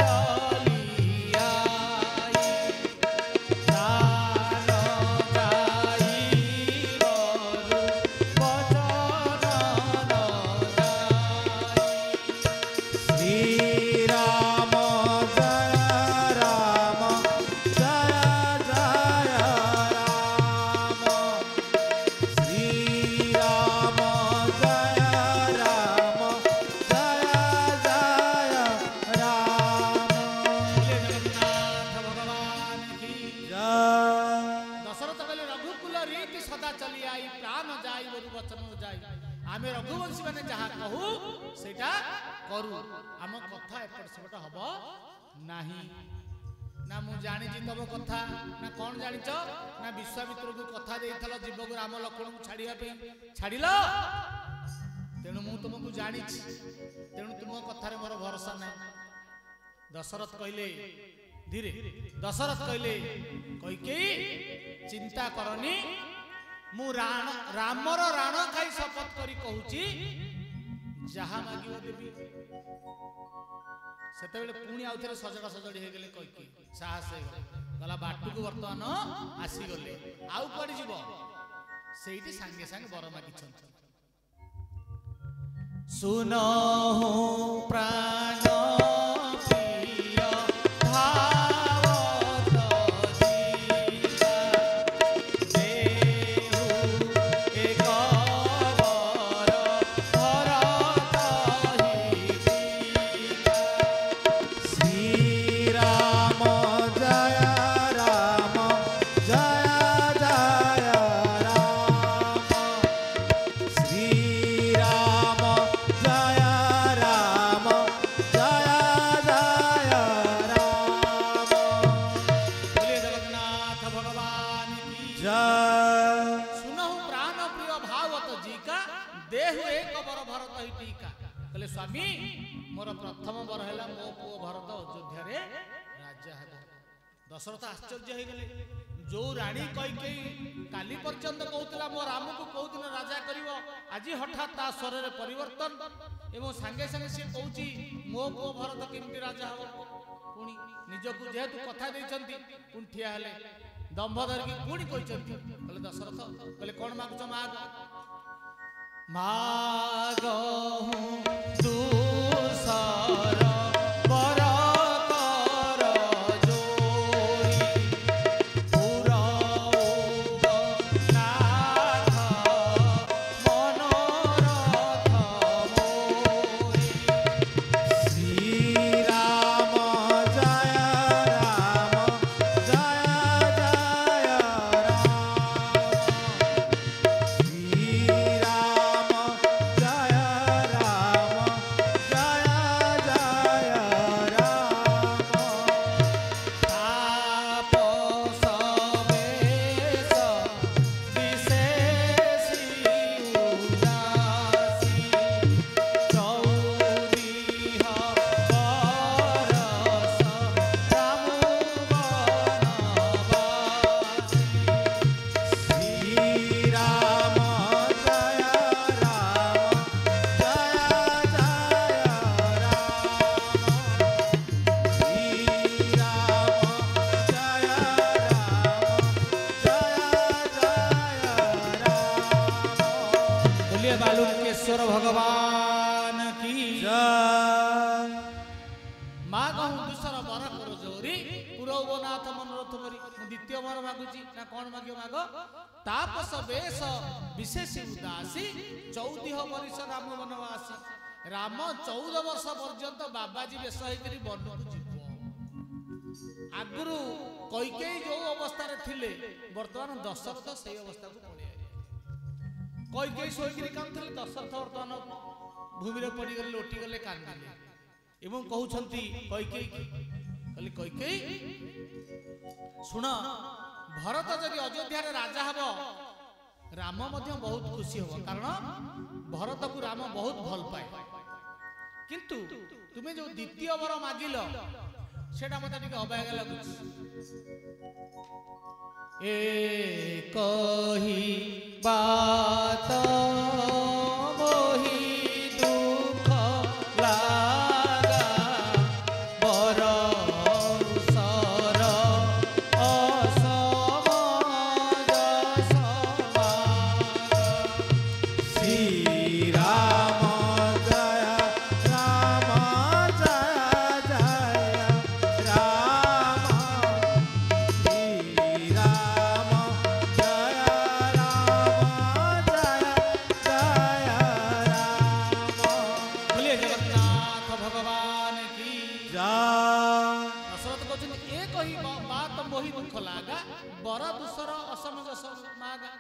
चलिया दान जाई बरु वचन जाई श्री राम जय राम जय जय राम श्री राम जय राम जय जय राम बोले जगन्नाथ भगवान की जय दशरथ कहले रघुकुल रीति सदा चली आई प्राण जाई बरु वचन जाई आमे रघुवंशी माने जहा कहू सेटा करू आम कथा एपट सेपट हबो नाही ना मु जानि जी तब कथा ना कौन जानिच ना विश्वामित्र को कथा देइथल जीव को राम लक्ष्मण को छाड़िया पे छाड़िलो तेणु मु तुमको जानिछि तेणु तुम कथारे मोर भरोसा नाही दशरथ कहले धीरे दशरथ कहले कइकेई चिंता करनी मु रामर राण खाई शपथ करी कहूची ଯାହା ମାଗିବ ଦେବି। ସେତେବେଳେ ପୁଣି ଆଉ ଥରେ ସଜଡ଼ା ସଜଡ଼ି ହେଇଗଲେ କୈକେୟୀ ସାହସ ହେଇଗଲା ଗଲା ବାଟକୁ ବର୍ତ୍ତମାନ ଆସିଗଲେ ଆଉ କୁଆଡେ ଯିବ ସେଇଠି ସାଙ୍ଗେ ସାଙ୍ଗେ ବର ମାଗିଛନ୍ତି। सुनहु प्राण प्रिय भावत जीवा देहु एक वर भरत हिता। श्री राम जय राम जय जय राम। श्री राम जय राम जय जय राम। बोलिए जगन्नाथ भगवान की जय। सुनहु प्राण प्रिय भावत जी का देहु एक बर भरत ही टीका। कहले स्वामी मोर प्रथम बर है मो पुओ भरत अयोध्या राजा हेब। दशरथ आश्चर्य हो गले जो राणी कैकेयी काली पर्यंत कहूला मो राम को कौ दिन राजा करिवो आज हठात ता स्वर रे परिवर्तन एवं सांगे सांगे से कहूची मो पुओ भरत केमती राजा हब। पुणी निजकु जेहेतु कथा देइचंती पुणी ठिया हेले दंभ धरिकी पुणी कहते कहले दशरथ कहले कौन मागुच माग मागहु दूसर वर कर जोरी पुरौग नाथ मनोरथ मोरी। श्री राम जय राम जय जय राम। श्री राम जय राम जय जय राम। तापस वेश विशेषी उदासी चौदीह बरस राम वनवासी। श्री राम जय राम जय जय राम। श्री राम जय राम जय जय राम। बोलिए बालुकेश्वर भगवान की जय। मागहु दूसर बर कर जोरी पुरौगनाथ मनोरथ मोरी। द्वितीय बर मागुची ना कौन मागियो माग तापस वेश विशेष उदासी 14 वर्ष राम वनवासी। राम 14 वर्ष पर्यंत बाबाजी वेश होकर बनकु जीव। आगुरु कैकेयी जो अवस्था थिले वर्तमान दशरथ से अवस्था को पड़े कैकेयी शोकरी कांदुले दशरथ वर्तमान भूमि रे पड़ी गले लोटी गले कांदिले एवं कहउछंती कैकेयी कहले कैकेयी सुन भरत जदि अयोध्या रे राजा हबो राम मध्य बहुत खुशी हो कारण भरत को राम बहुत भल पाए। किंतु तुमे जो द्वितीय वर मागिल सेटा मते टिके अबाग लागुछ। एक ही बात मोहि दुख लागा बरसर असमज समाग। श्री राम जय राम जय जय राम। श्री राम जय राम जय जय राम। बोलिए जगन्नाथ भगवान की जय। दशरथ कहते एक ही बात मोहि दुख लागा बर दूसर असमंजस मागा।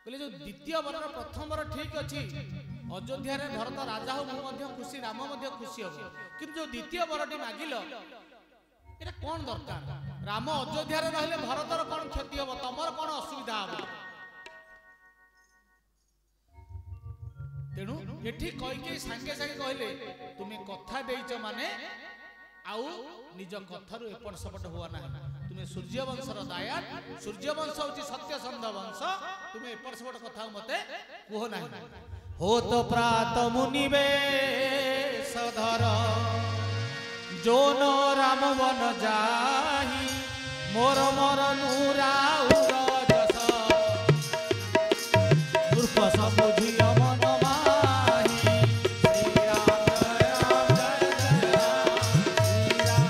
कहले जो द्वितीय वर प्रथम वर ठीक अच्छी अयोध्या रे भरत राजा हो मध्य खुशी राम मध्य खुशी हो किंतु जो द्वितीय वरटी मागिल एटा कौन दरकार राम अयोध्या रे रहले भरतर कौन क्षति हो तमर कौन असुविधा हो। तेणु एठी कैकेयी सांगे सांगे कहले तुमे कथा देइछ माने आउ निज कथारु एपट सपट हुआ ना तुमे सूर्यवंशर दायाद सूर्यवंश होची सत्यसंध वंश तुमे एपट सपट कथा मते कुह ना हो तो प्रात मुनिबे सधर जो न राम वन जाही मोर मोर नूरा जस मूर्ख सब झियो मन माही श्री राम जय राम जय जय राम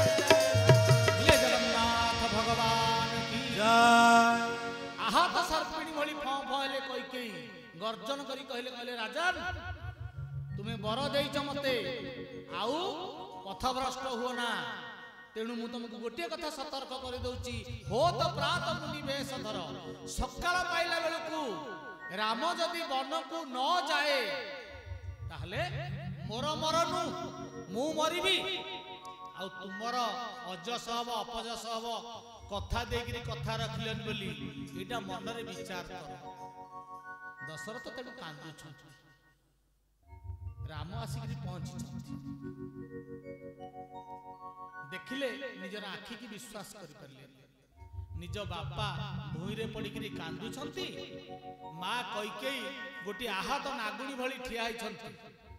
बोले जगन्नाथ भगवान की आहत सर्पिणी भली फं फले कई गर्जन करी कहले कहले राजन तुम्हें बर देइछ मते आउ पथभ्रष्ट हुओ ना तेणु मु तुमको गोटे कथा सतर्क कर दउची हो तो प्रात मुनि बेश धर सकाळ पाइला बेलकू राम जदि वन को न जाए ताहले मोर मरनु मु मरिबी आ तुमर अजस हब अपजस हब कथा देकरी कथा रखिलन बोली एटा मन रे विचार कर दशरथ तेणु कांदुछ राम आसिक पहुंची देखिले निजर आखि की विश्वास करि परले निज बापा भूई रे पड़ी कांदुछंती मां कैकेयी गोटी आहत नागुणी भली ठिया होइछंती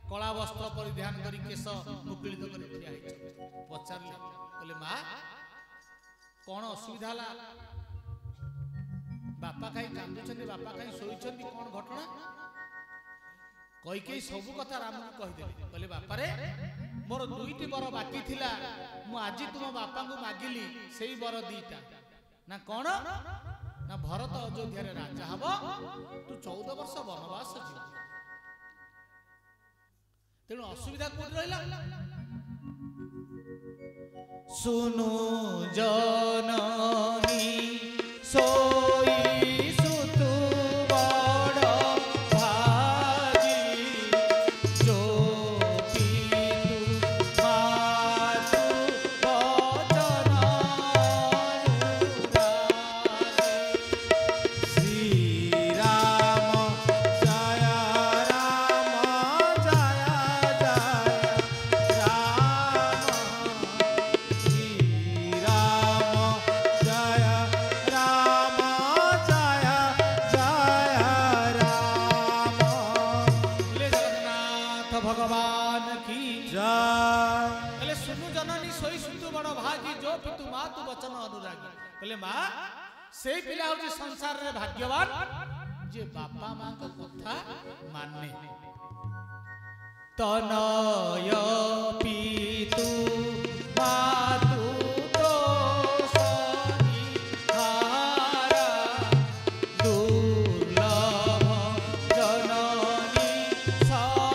कला वस्त्र परिधान करी केश मुकुलित करी ठिया होइछंती पचारले कहले मां कौन असुविधा ला बापा कहीं कांदुछंती बापा कहीं सोइछंती कौन घटना कैकेयी सब कथा राम को कहिदेले कहले बापा रे मोर दुईटी बर बाकी थिला मु आजि तुम बापा को मागिली सेई बर दीटा ना कौन ना भरत अयोध्या रे राजा हबो तू 14 वर्ष वनवास जीव तेणु असुविधा कोठी रहिला सुनु जननी सोई सुतु बड़ भागी जो पितु मातु बचन अनुरागी श्री राम जय राम जय जय राम श्री राम जय राम जय जय राम बोले जगन्नाथ भगवान की जय कहले सुनु जननी सोई सुतु बड़ भागी जो पितु मातु वचन अनुरागी कहले मां से पिला होची संसार रे भाग्यवान जे बापा मां को कथा माने तनय पितु मातु तोषणी हारा दुर्लभ जननी सकल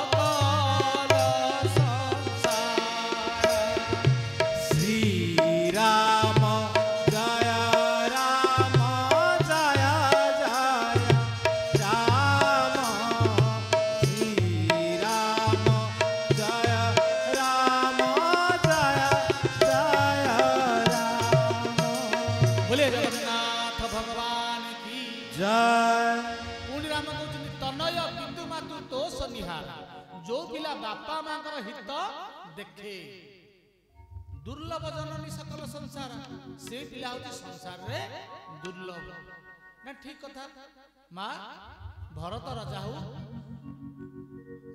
संसार श्री राम जय राम जय जय राम श्री राम जय राम जय जय राम बोले जगन्नाथ भगवान की जय पुणी राम कहते तनय पितु मातु तोष निहार जो पिला बापा मां हित देखे दुर्लभ जननी सकल संसार से पिला होती संसार रे दुर्लभ ना ठीक कथा मां भरत राजा हो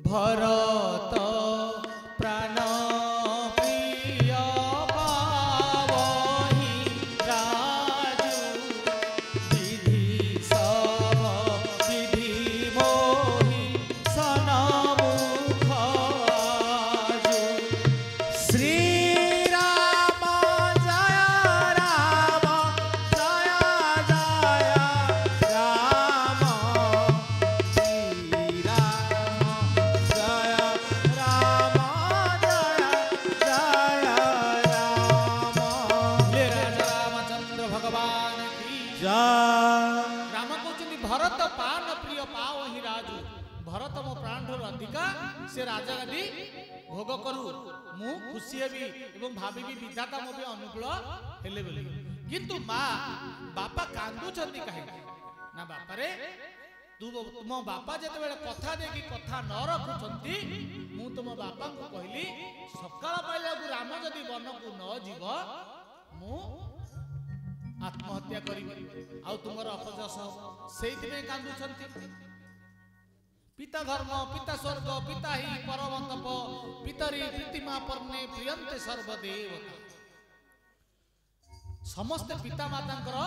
भरत प्राण प्रिय पावहि राजू विधि सब विधि मोहि सनमुख आजू श्री राम जय राम जय जय राम श्री राम जय राम जय जय राम ले राजा रामचंद्र भगवान की जय राम कहते भरत पान प्रिय पावहि राजू भरत मो प्राण अधिका से राजा गादी भोग करू मु खुशी हेबी एवं भाविबी विधाता मो भी अनुकूल हेले बोली किंतु मां बापा कांदुछंती काहे ना बापा रे तुम बापा जते बेले कथा देकी कथा न रखुछंती मु तुम बापा को कहली सकाळ पाइला राम जदी वन को न जीव ମୁଁ ଆତ୍ମହତ୍ୟା କରିବି ଆଉ ତୁମର ଅପଯଶ ସେଇଥିପାଇଁ କାନ୍ଦୁଛନ୍ତି। ପିତା ଧର୍ମ ପିତା ସ୍ୱର୍ଗ ପିତା ହି ପରମ ତପ ପିତରି ପ୍ରୀତିମା ପର୍ଣ୍ଣେ ପ୍ରିୟନ୍ତେ ସର୍ବଦେବତା। ସମସ୍ତେ ପିତା ମାତାଙ୍କର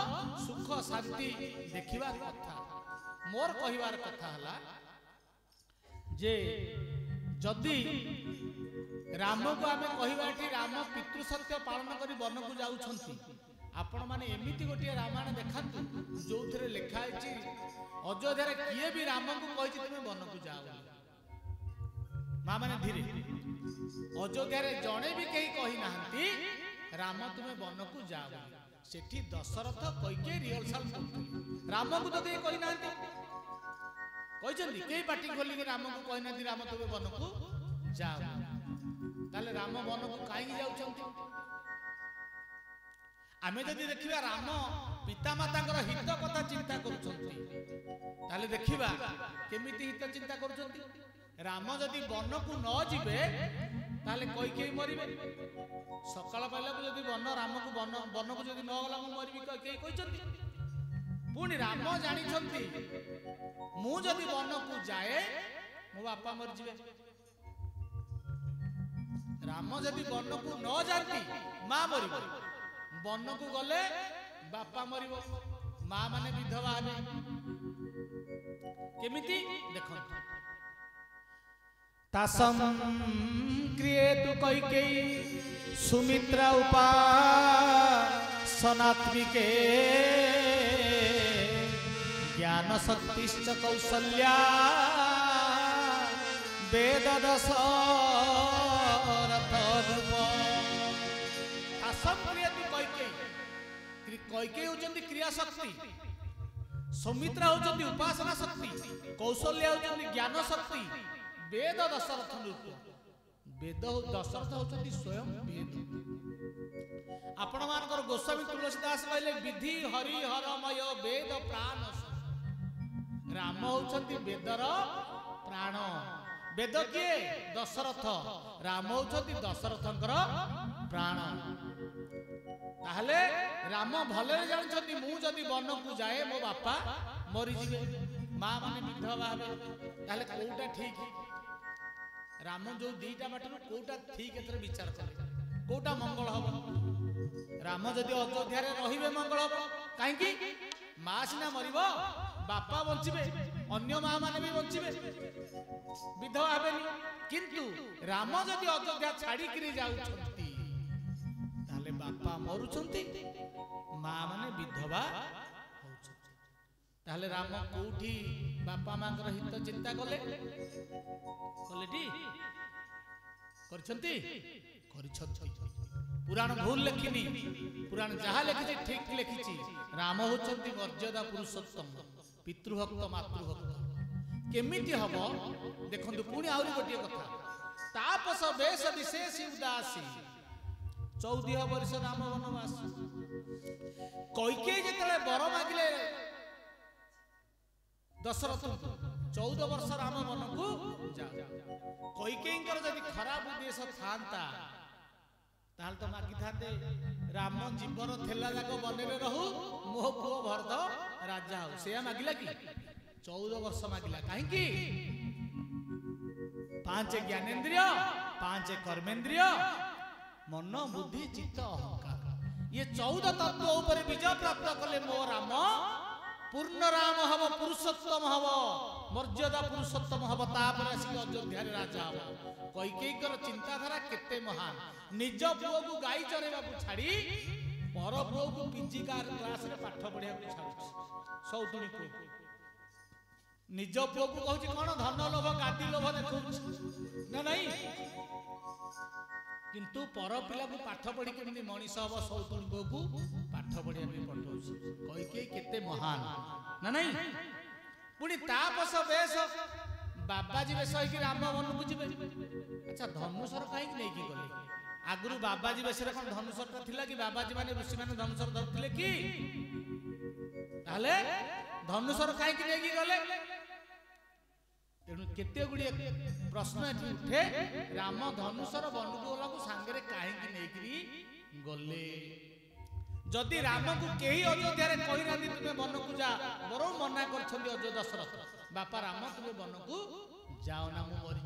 ସୁଖ ଶାନ୍ତି ଦେଖିବାର କଥା। ମୋର କହିବାର କଥା ହେଲା ଯେ ଯଦି ରାମକୁ ଆମେ କହିବା ଏଠି ରାମ ପିତୃ ସତ୍ୟ ପାଳନ କରି ବନକୁ ଯାଉଛନ୍ତି, ଆପଣ ମାନେ ଏମିତି ଗୋଟିଏ ରାମାୟଣ ଦେଖାନ୍ତୁ ଯୋଉଥିରେ ଲେଖା ହେଇଛି ଅଯୋଧ୍ୟାରେ କିଏ ବି ରାମକୁ କହିଛି ତୁମେ ବନକୁ ଯାଅ। ମା ମାନେ ଧୀରେ, ଅଯୋଧ୍ୟାରେ ଜଣେ ବି କେହି କହିନାହାନ୍ତି ରାମ ତୁମେ ବନକୁ ଯାଅ। ସେଠି ଦଶରଥ କୈକେୟୀ ରିହର୍ସାଲ କରୁଥିଲେ, ରାମକୁ ତ କେହି କହିନାହାନ୍ତି। କହିଛନ୍ତି କେହି ପାଟି ଖୋଲିକି ରାମକୁ କହିନାହାନ୍ତି ରାମ ତୁମେ ବନକୁ ଯାଅ। ତାହେଲେ ରାମ ବନକୁ କାହିଁକି ଯାଉଛନ୍ତି? ଆମେ ଯଦି ଦେଖିବା ରାମ ପିତାମାତାଙ୍କର ହିତ କଥା ଚିନ୍ତା କରୁଛନ୍ତି, ତାହେଲେ ଦେଖିବା କେମିତି ହିତ ଚିନ୍ତା କରୁଛନ୍ତି। ରାମ ଯଦି ବନକୁ ନ ଯିବେ ତାହେଲେ କୈକେୟୀ ମରିବେ। ସକାଳ ପାଇଲାକୁ ଯଦି ରାମକୁ ବନକୁ ଯଦି ନ ଗଲା ମୁଁ ମରିବି କୈକେୟୀ କହିଛନ୍ତି। ପୁଣି ରାମ ଜାଣିଛନ୍ତି ମୁଁ ଯଦି ବନକୁ ଯାଏ ମୋ ବାପା ମରିଯିବେ। ରାମ ଯଦି ବନକୁ ନ ଯାଆନ୍ତି ମା ମରିବ, ବନକୁ ଗଲେ ବାପା ମରିବ, ମା ମାନେ ବିଧବା ହେବେ। କେମିତି ଦେଖନ୍ତୁ, ତାସଂ କ୍ରିୟେତୁ କୈକେୟୀ ସୁମିତ୍ରା ଉପାସନାତ୍ମିକେ জ্ঞান শক্তিশ্চ কৌশল্যা বেদ দশরথ রূপ। তাসং ক্রিয়েতু কৈকেয়ী, কৈকেয়ী হচ্ছেন ক্রিয়া শক্তি, সৌমিত্রা হচ্ছেন উপাসনা শক্তি, কৌশল্যা হচ্ছেন জ্ঞান শক্তি, বেদ দশরথ রূপ। বেদ দশরথ হচ্ছেন স্বয়ং বেদ। आपण मानकर गोस्वामी तुलसीदास कहले विधि हरि हरमय वेद प्राण। राम होउछंती वेदर प्राण। वेद किए दशरथ, राम होउछंती दशरथंकर प्राण। ताहले राम भले जानछंती मु जदी वन को जाए मो बापा मरि जिवे, मां माने विधवा हेबे। ताहले कोउटा ठीक? राम जो दीटा बाटरू कोउटा ठीक एथरे विचार करे, कोउटा मंगल हबो? राम जदि अयोध्या रहिबे मंगल हम। कहीं माँ सीना मरब, बापा बंचे, अन्य माँ माने भी बंचे, विधवा हेबेनी। किंतु राम जदि अयोध्या छाड़ी जाउछंती ताले बापा मरुछंती, माँ माने विधवा होउछंती। ताले राम कोठी बापा मांकर हित चिंता कले टी करछंती करछंती। पुराण भूल लिखिनी, पुराण जहाँ लिखी ठीक लिखी। राम होचंती मर्यादा पुरुषोत्तम, पितृभक्त मातृभक्त। केमिति हम देखंतु। पुणी आउरी गोटे कथा, तापस बेश विशेष उदासी 14 वर्ष राम वनवास। कैकेयी जेतले बर मागिले दशरथ 14 वर्ष राम वन को जा। कैकेयींकर जदि खराब उद्देश्य थांता ताहले तो मागी थाते राम जीवन थेला जाक बने रहू, मो पुओ भरत राजा हो। से मागिला कि 14 वर्ष मागिला। कहीं 5 ज्ञानेन्द्रिय 5 कर्मेन्द्रिय मन बुद्धि चित्त अहंकार, ये 14 तत्व ऊपर विजय प्राप्त कले मो राम पूर्ण राम हब, पुरुषोत्तम हब, मर्यादा पुरुषोत्तम हब। तापर आसिक अयोध्या राजा हब। कैकेयीकर चिंताधारा केते महान। निज पुओ को गाई चरेबा को छाड़ी पर पुओ को पीजी क्लास रे पाठ पढ़िया को छाड़ी सौतुणी पुओ। निज पुओ को कहूची कोन धन लोभ गादी लोभ देखौची ना नहीं, किंतु पर पिला को पाठ पढ़ी केमि मनीष हब सौतुणी पुओ को पाठ पढ़िया पे पठौची। कैकेयी केते महान ना नहीं। पुणी तापस बेश बाबाजी बेश होइकी राम वन को जिवे। अच्छा धनुषर कहीं नहीं कि गले? आगुरु बाबाजी बेश रे कोन धनुषर थिला कि? बाबाजी माने ऋषि माने धनुषर धरथिले कि? ताले धनुषर कहीं नहीं कि गले? तेणु केते गुड़िए प्रश्न एठी उठे। राम धनुषर वन को गला को सांगे रे कहीं नहीं कि गले? जदि राम को कहीं अयोध्या कही ना तुम्हें वन को जा बर मना कर दशरथ बापा राम तुम्हें वन को जाओ ना मु मरी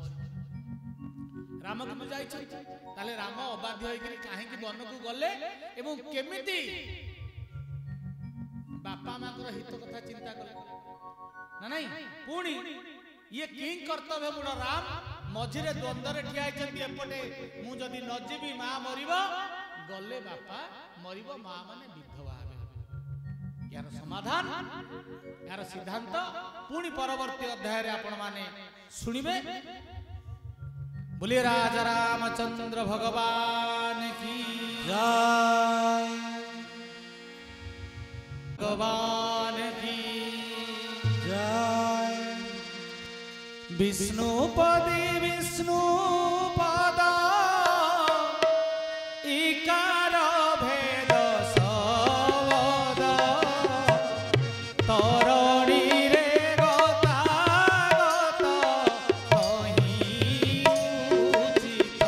राम को जाइए राम अबाध्य होकर कहीं वन को गले एवं केमिति बापा माँ हित कथा चिंता कले ना नहीं पुणी ये किं कर्तव्य मूल राम मझिरे द्वंद्व ठिया एपटे मुझे न जीवी माँ मरिब गले बापा मरिब माँ माने विधवा हेबे यार समाधान यार सिद्धांत पुणी परवर्ती अध्याय रे आपण माने सुनिबे। बोलिए राजा रामचंद्र भगवान की जय भगवान की जय विष्णुपदी विष्णुपद इकार भेद सबद तरणी रे गतागत कहीं उचित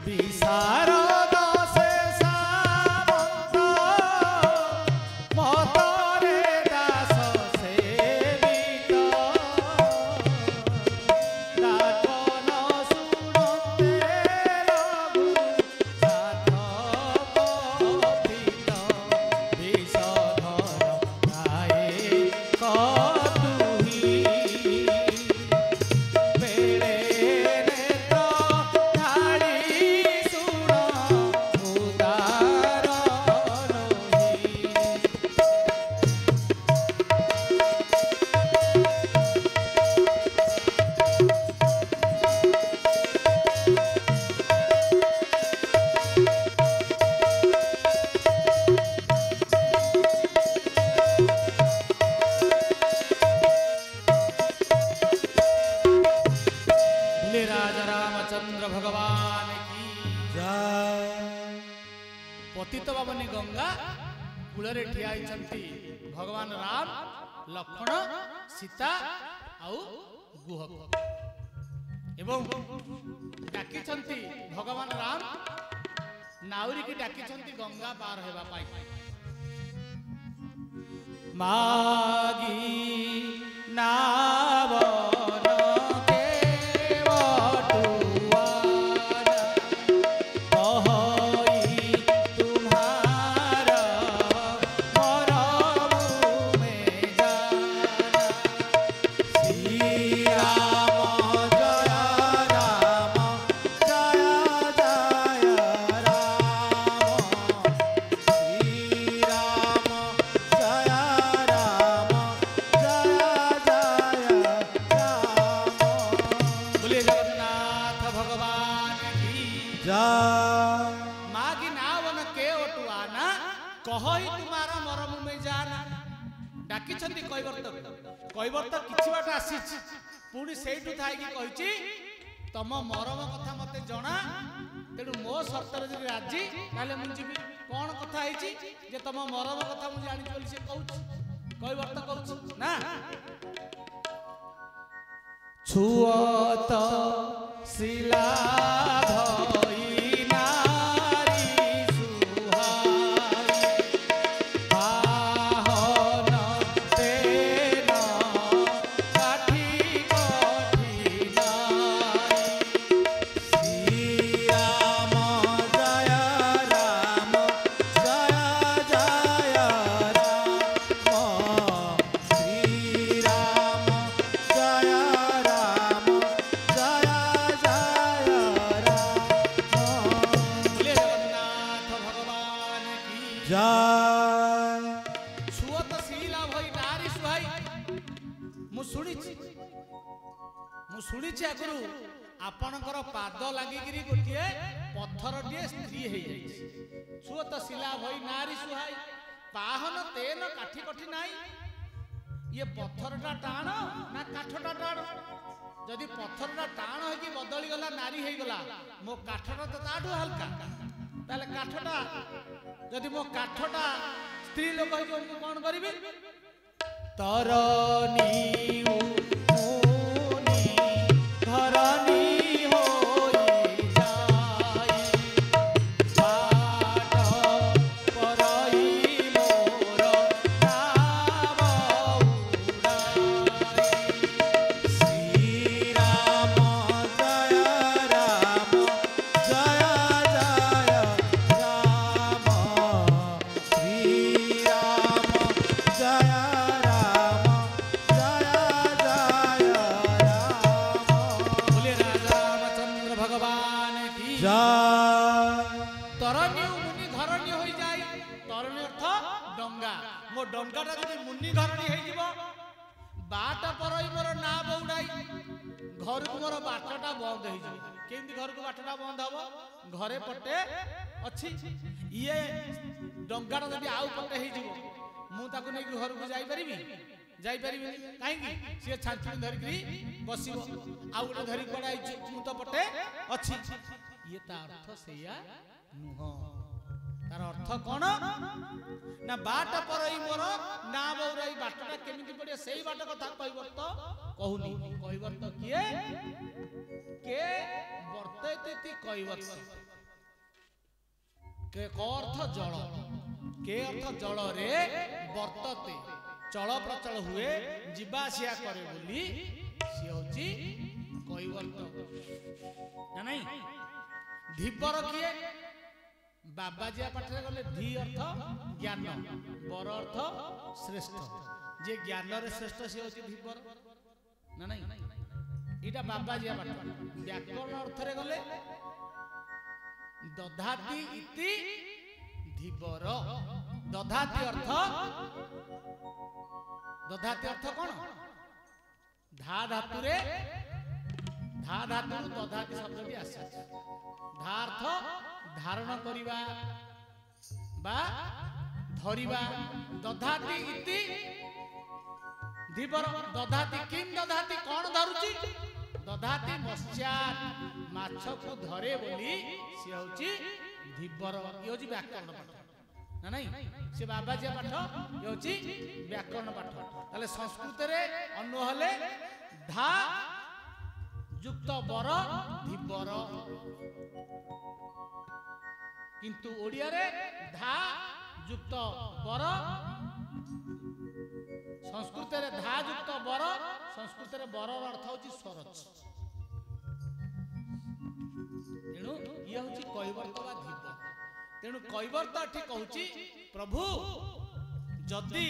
विशारद से सामंत मतरे दास सेवित दातन सुनते रघुनाथ कथित विषधर गाए कतुही बेड़े नेत्र ढाली सुण उदार रोही। बोले राजा रामचंद्र भगवान की जय पतित पावनी गंगा कूल ठिया भगवान राम लक्ष्मण सीता आउ गुहक एवं डाकी भगवान राम नाउरी की डाकी गंगा पार होगा पाई मागी नावन केवटुआना कहोई तुम्हारा मरम में जाना। श्री राम जय राम जय जय राम श्री राम जय राम जय जय राम। बोले जगन्नाथ भगवान की जय माँ की नावन के ओटुआना कहोई तुम्हारा मरम में जाना। डाकी कैवर्त किछि बाट आसी पुणी सेठू थाई कही तम मरम कथा मते जना तेणु मो सर्त राजी ताले मुझे कौन कथा है जे तम मरम कथा मुझे जानी बोली से कहूँ कैवर्त कहूँ ना छुअत शिला धई नारी सुहाई बाहन तेन काठी कठिनाई। श्री राम जय राम जय जय राम श्री राम जय राम जय जय राम। बोले जगन्नाथ भगवान की जय छुअत शिला भई नारी सुहाई मु शुणी आगु आपणकर पाद लगिकी गोटे पत्थरटे स्त्री हो छुअत शिला भई नारी सुहाई पाहन तेन काठी कठी नाई। ये पत्थरटा टाण ना काठटा टाण जदि पत्थरटा टाण हो बदली गला नारी हो गला मो काठटा तो ताठू हल्का ताले काठटा जदि मो काठटा स्त्री लोक हो कौन करी तरनी मुनि धरनी होई जाई की जय तरण्य मुनि धरण्य हो जाए तरण्य अर्थ डंगा मो डंगाटा जदि मुनि धरणी हो बाट पर मोर ना बौड़ाई घर को मोर बाटटा बंद हो केमती घर को बाटटा बंद हम घरे पटे अच्छी ये डंगाटा जदि आउ पटे हो घर को जापरि जापरि कहीं सी छाछुणी धरिकी बस आउ गोटे धरिक पड़ाई मु तो पटे अच्छी ये अर्थ से नुह तार अर्थ कौन ना बाट पर मोर ना बौराई बाटटा केमिति पड़े से बाट कथा कहबर्त कहूनी कहबर्त किए के वर्तयति कहबर्त के अर्थ जल के अर्थ जल रे वर्तते चल प्रचल हुए जीवासिया करे बोली सी होची कहबर्त ना नहीं धीपर किए बाबाजिया पाठरे गले धी अर्थ ज्ञान बर अर्थ श्रेष्ठ जे ज्ञान रे श्रेष्ठ से होची धीपर ना नहीं इटा बाबाजिया पाठ व्याकरण अर्थ रे गले दधाति इति धीपर दधाति अर्थ कौन धा धातु रे धा धातु दधाति शब्द भी आसे धा अर्थ धारण करिबा बा धरिबा दधाति इति धीपर दधाति किम दधाति कौन धरुची दधाति मत्स्यात माछ को धरे बोली से होची धीपर ये होची व्याकरण पाठ ना नहीं से बाबाजी पाठ ये होची व्याकरण पाठ ताले संस्कृत रे अनु हले धा युक्त बर धीपर किंतु ओडिया रे धा युक्त बर संस्कृत रे धा युक्त बर संस्कृत रे बर अर्थ होची स्वरच तेणु ये होची कहबर्त बा धीप तेणु कहबर्त ठीक कहूची प्रभु जदि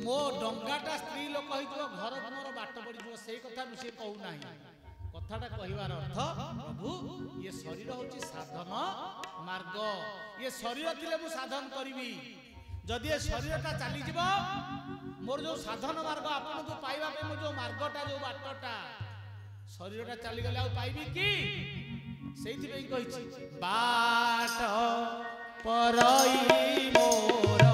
मो डंगाटा स्त्री लोक होइतो घर मोर बाट पड़ी जो से कथा से कहू नाही कथाटा कहवार अर्थ प्रभु ये शरीर होची साधन मार्ग ये शरीर थिले मु साधन करिवि जदि ये शरीरटा चली जीव मोर जो साधन मार्ग आपन को पाइबा पे मो जो मार्गटा जो बाटटा शरीरटा चली गले आ पाइबि की सेइथि पे कहिछि बाट परई मोर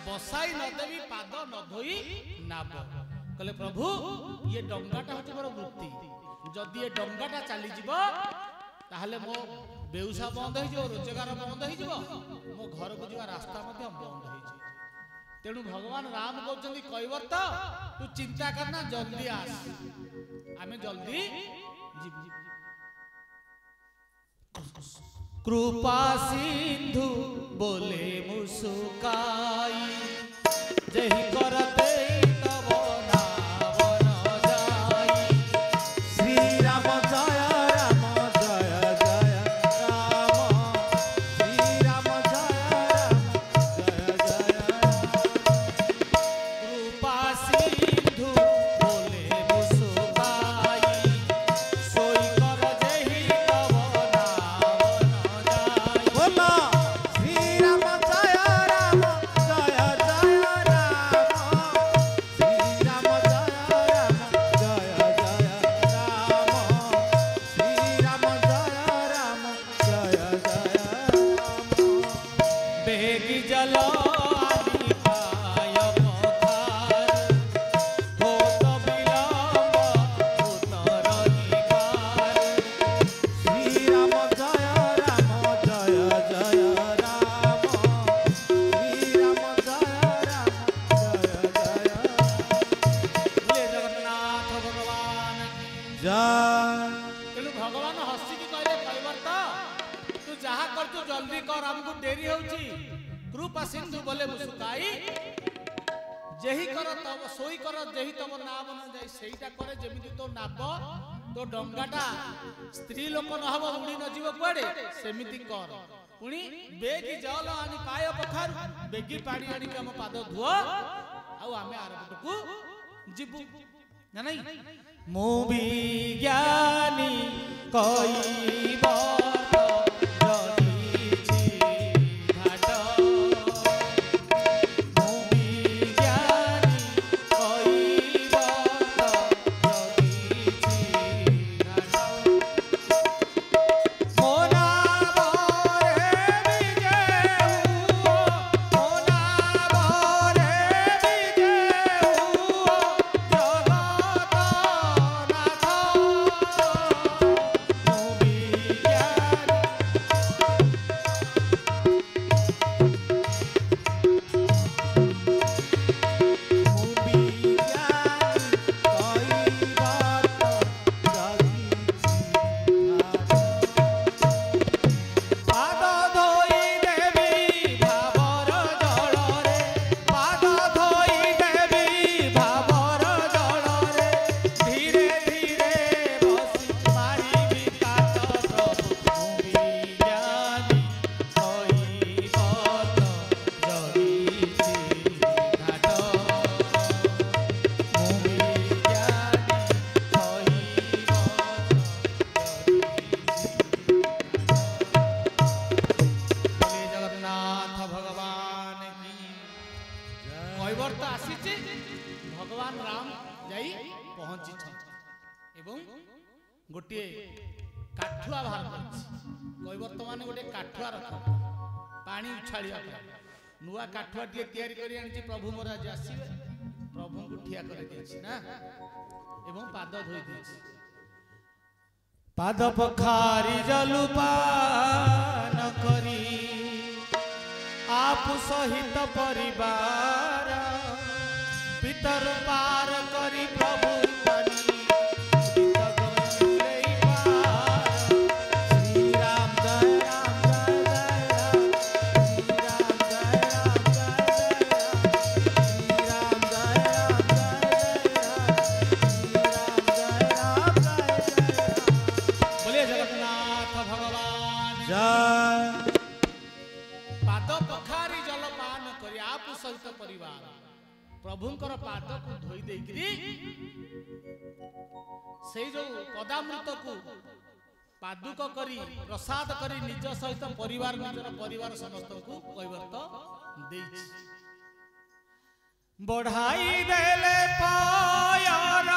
बसाई न देवी पाद न धोई नाब कहले प्रभु ये डंगाटा होची मोर वृत्ति जदि ये डंगाटा चली जीव ताहले मो बेउसा बंद हो जिवो रोजगार बंद हो जिवो मो घर को जीवा रास्ता मध्य बंद हो जिवो तेणु भगवान राम कहउछन्ती कहबर्त तू चिंता करना जल्दी आस आमे जल्दी जीव कृपा सिंधु बोले मुसुकाई जही करते तब नावन जाई। श्री राम जय राम जय जय राम श्री राम जय राम जय जय कृपा सिंधु बोले मुसुकाई सोई कर जही तब नावन जाई। बोलो श्री राम जय राम जय जय राम श्री राम जय राम जय जय राम श्री राम जय राम जय जय राम बेगी जल आदि पाय पखार होत विलम्ब उतर निकार। श्री राम जय राम जय जय राम श्री राम जय राम जय जय बोले जगन्नाथ भगवान की। जय तेणु भगवान हसिकी कहले कहबर तो तू जहा कर तू जल्दी कर हमको डेरी होची। कृपा सिंधु बोले मुसुकाई जेही कर तब सोई कर जेही तब नाव न जाई सेईटा करे जेमिति तो नाव तो डंगाटा स्त्री लोक न हबो उड़ी न जीव कुआडे सेमिति कर। पुणी बेगी जल आनी पाय पखार बेगी पानी आनी हम पाद धुओ आउ आमे आरपटकू जीबू ना नहीं। मु विज्ञानी कई बत जगिछि घाट मु विज्ञानी कई बत जगिछि घाट मोना बरे विजे हुओ मोना बरे विजे हुओ जगत नाथ मु विज्ञानी। पाद धोई देवी भावर जଳରେ पाद धोई देवी भावर जଳରେ धीरे धीरे बसी मारिबी कात प्रभु मु विज्ञानी कई बत जगिछि घाट मु विज्ञानी कई बोले जगन्नाथ भगवान की। कैबर तो आसीचे भगवान राम जाई पहुंची एवं गोटे काठुआ बाहर करछि। कैबर तो माने गोटे काठुआ रख पानी उछाड़िया नुआ काठुआ टिए तैयारी करी आनिछि प्रभु महाराज आसीबे प्रभु को ठिया कर देछि ना एवं पाद धोई देछि। पाद पखारी जलुपान करी आप सहित परिवार पितर पार करी प्रभु पानी उदित गले पार। श्री राम जय राम जय जय राम श्री राम जय राम जय जय राम श्री राम जय राम जय जय राम श्री राम जय राम जय जय राम बोले जगन्नाथ भगवान की। जय पाद पखारी जलपान करी आप सहित परिवार प्रभुंकर पाद को धोई देकरी से जो पदामृत को पादुक करी प्रसाद करी निज सहित परिवार निजर परिवार समस्त को कैवर्त देछि। बढ़ाई देले पायर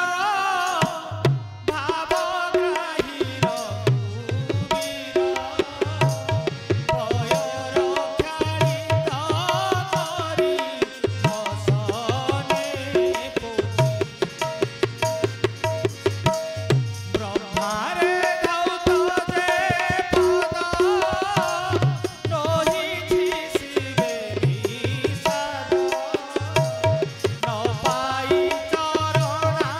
भावग्राही रघुवीर पयर ख्यालित करी बसने पोछि। ब्रह्मारे धौत जे पद रहिछि शिवे विषाद न पाई चरणा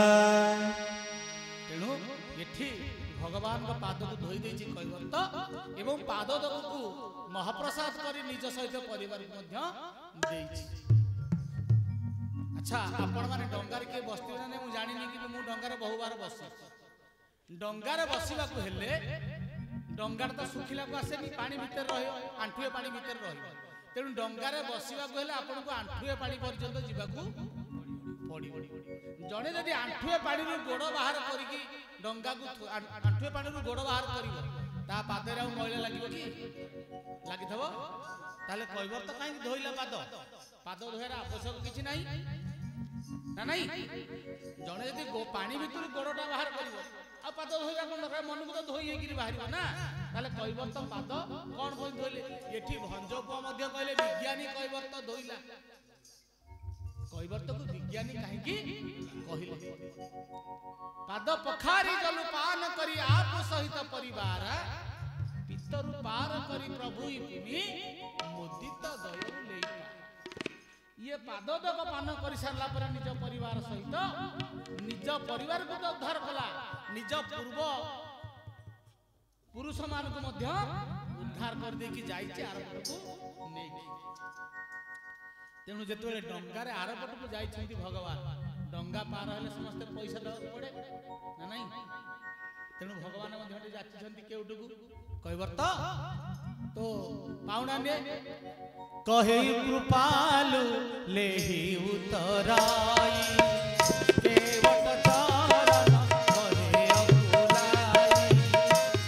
जय तेणु एठी भगवान का पाद को धोई देछि कैवर्त एवं पाद को महाप्रसाद करी निज सहित परिवार को मध्य देछि। अच्छा आपण माने डंगार के बस्ती ना मु जानिनी कि मु डंगार बहु बार बसी डंगार बसिबा को हेले डंगार तो सुखिला को आसेनी पानी भीतर रहे आंठुए पानी भीतर रहे तेणु डंगार बसिबा को हेले आपण को आंठुए पानी पर्यंत जीवा को पड़िबो। जड़े जदि आंठुए पानी गोड़ बाहर करिकी डंगा को आंठुए पानी गोड़ बाहर करिवो ता पादरे आ मैला लागिवो कि लागिथबो ताले कैवर्त काई धोइला पाद धोएर आवश्यक किछि नाही ना नहीं जड़े जदि पानी भीतर गोड़टा बाहर करिवो आ पाद धोइला कोन दरकार मन को तो धोई हेकिरी बाहरिबो ना ताले कैवर्त पाद कोन कोन धोइले एठी भंजपुआ मध्ये कहले विज्ञानी कैवर्त धोइला कैवर्त को विज्ञानी काहेकि कहिले पाद पखारी जल पान करी आप सहित परिवार पितर पार करी प्रभु पुनि मुदित दय ले ये पाद तक पान कर सारा पर निज परिवार सहित निज परिवार को तो उद्धार कला निज पूर्व पुरुष मान को मध्य उद्धार कर देकी जाइछि आरपट को नै। तेणु जेतबेले डंगारे आरपट को जाइछन्ति भगवान डंगा पार हेले समस्त पैसा देବାକୁ पड़े ना नहीं तेणु भगवान मध्य जाचिछन्ति केउटुकु कैवर्त तो पाउना ने कहे कृपालु लेहि उतराई केवट चरण कहे अकुलाई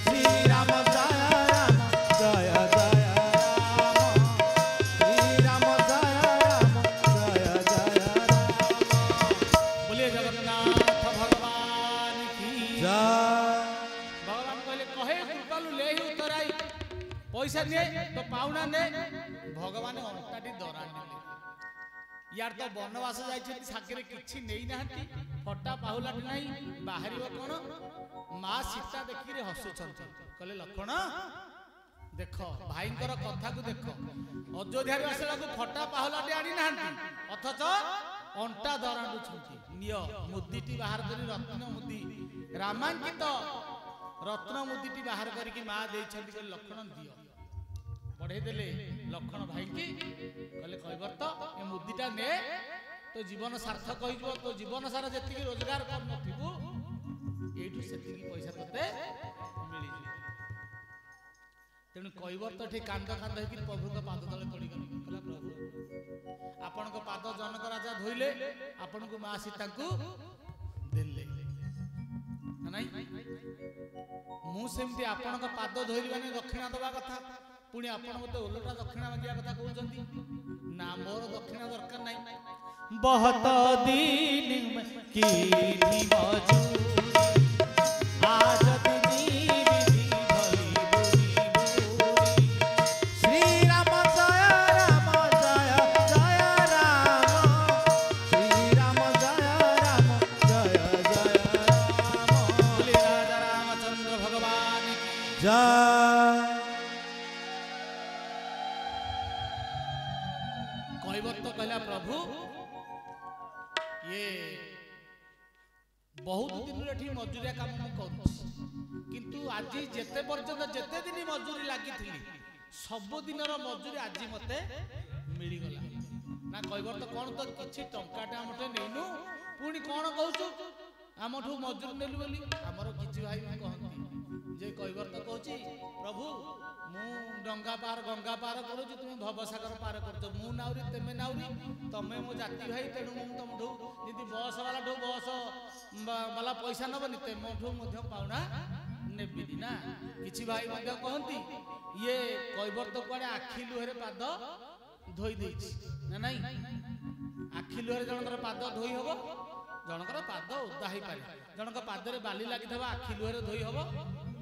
श्री राम जय राम जय जय राम श्री राम जय राम जय जय राम बोलिए जगन्नाथ भगवान की जय। भगवान कहले कहे कृपालु लेहि उतराई पैसा ने तो पाउना ने भगवान अंटाटी दरान यार तो बनवास जाइछथि सागरे किछि नेई नाहंती फटा पाहुलाटी नाही बाहरिबो कोन मां सीता देखि रे हसुछंती कहले लखन देख भाईंकर कथा को देख अयोध्या आसला को फटा पाहुलाटी आनी नाहंती अथच अंटा दरांडु छंती नियो मुद्दीटी बाहर करी रत्न मुद्दी रामांकित रत्न मुद्दीटी बाहर करिकी मां देइछंती कहले लखन दियो बढ़े देले लखन भाई की कहले कैवर्त ए मुद्दीटा ने तो जीवन सार्थक हो जिवो तो जीवन सारा जति रोजगार कर नथिबो एठु सेति पैसा तते मिली जिवो। तेणु कैवर्त ठीक कांद कांद हेकि प्रभु को पाद तले पड़ी गली कहला प्रभु आपण को पाद जनक राजा धोइले आपण को मां सीता को देले ना नहीं मु सेमती आपण को पाद धोइली माने दक्षिणा दबा कथा पुणी आपण मते ओलटा दक्षिणा मागिया कथा कहउचंती ना मोर दक्षिणा दरकार नाही बहुत दिन की मजूरी आज दिनी विधि भली बुरी बुरी श्री राम जय राम जय जय राम श्री राम जय राम जय जय राम बोले राजा रामचंद्र भगवान की जय। कैवर्त कहला प्रभु ये बहुत दिन एठी मजूरिया काम मु करूछि किंतु आज जेते पर्यंत जेते दिन मजूरी लागि थिली सब दिनर मजूरी आज मते मिली गला ना कैवर्त कोन तो किछि टंकाटा हमटे नेनु पुणी कोन कहउछु हमठु मजूरी नेलु बोली हमर किछि भाई कहंती जे कैवर्त कहउछि प्रभु मु डंगा पार गंगा पार करूछु तुम भवसागर पार करतो मु नाउरी तेमे नाउरी तमे मो जाति भाई तेणु मु तमठु यदि बस वाला ठो बस वाला पैसा नबनी तेमठु मध्य पाउना नेबिनी ना किछि भाई मध्य कहंती ये कैवर्त कुआडे आखि लुहरे पाद धोई देछि ना नहीं आखि लुहरे जनकर पाद धोई हबो जनकर पाद ओदा ही पारे जनक पादरे बाली लागिथबा आखि लुहरे धोई हबो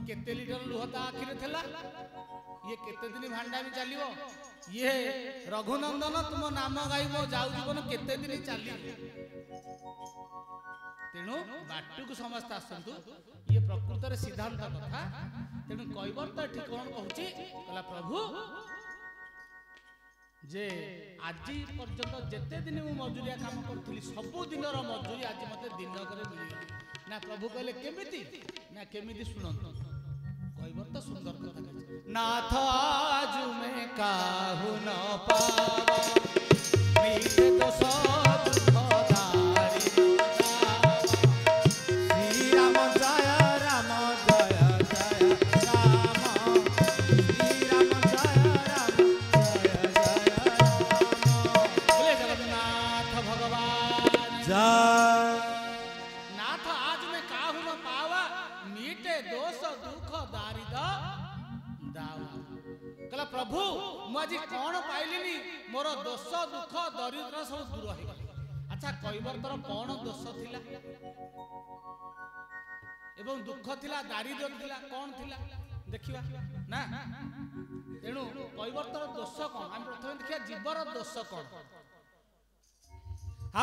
केते लीटर लुह ता आखि रे थेला ये केते दिन भांडा भी चलियो ये रघुनंदन तुम नाम गाइबो जाऊ जीवन केते दिन चलियो तेणु बाटू को समस्त आसतु ये प्रकृत रे सिद्धांत कथा तेणु कैवर्त एठी कोन कहूची कहला प्रभु जे आजी पर्यंत जेते दिन मु मजूरिया काम करथली सब दिनर मजूरी आज मते दिनकरे मिलिगला ना प्रभु कहले केमिति ना केमिति सुनंत कहबर तो सुंदर कथा नाथ आज में काहू न पावा मीठे तो सब दुखदारी श्री राम जय राम जय जय राम श्री राम जय राम जय जय राम बोले जगन्नाथ भगवान जय नाथ आज में काहू न पावा मीटे दोष दुख दारिद दावा कहला प्रभु मु आज कौन पाइलिनी मोर दोष दुख दरिद्र सब दूर हो गला अच्छा कहबर तोर कौन दोष थिला एवं दुख थिला दारिद्र थिला कौन थिला देखिबा ना तेणु कहबर तोर दोष कौन हम प्रथम देखिया जीवर दोष कौन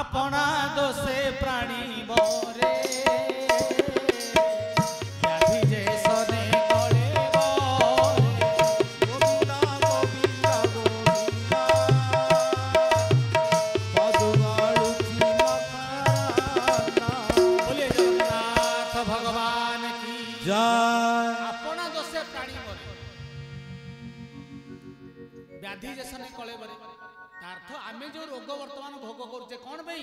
अपना दोषे प्राणी मोरे व्याधि जे सने कळे गोविंद गोविंद गोविंद पदुगाळुची मकरंद बोले जगन्नाथ भगवान की जय अपना दोषे प्राणी मरे व्याधि जैसे कले बरे अर्थ आमे जो रोग वर्तमान भोग करुचे कौन भाई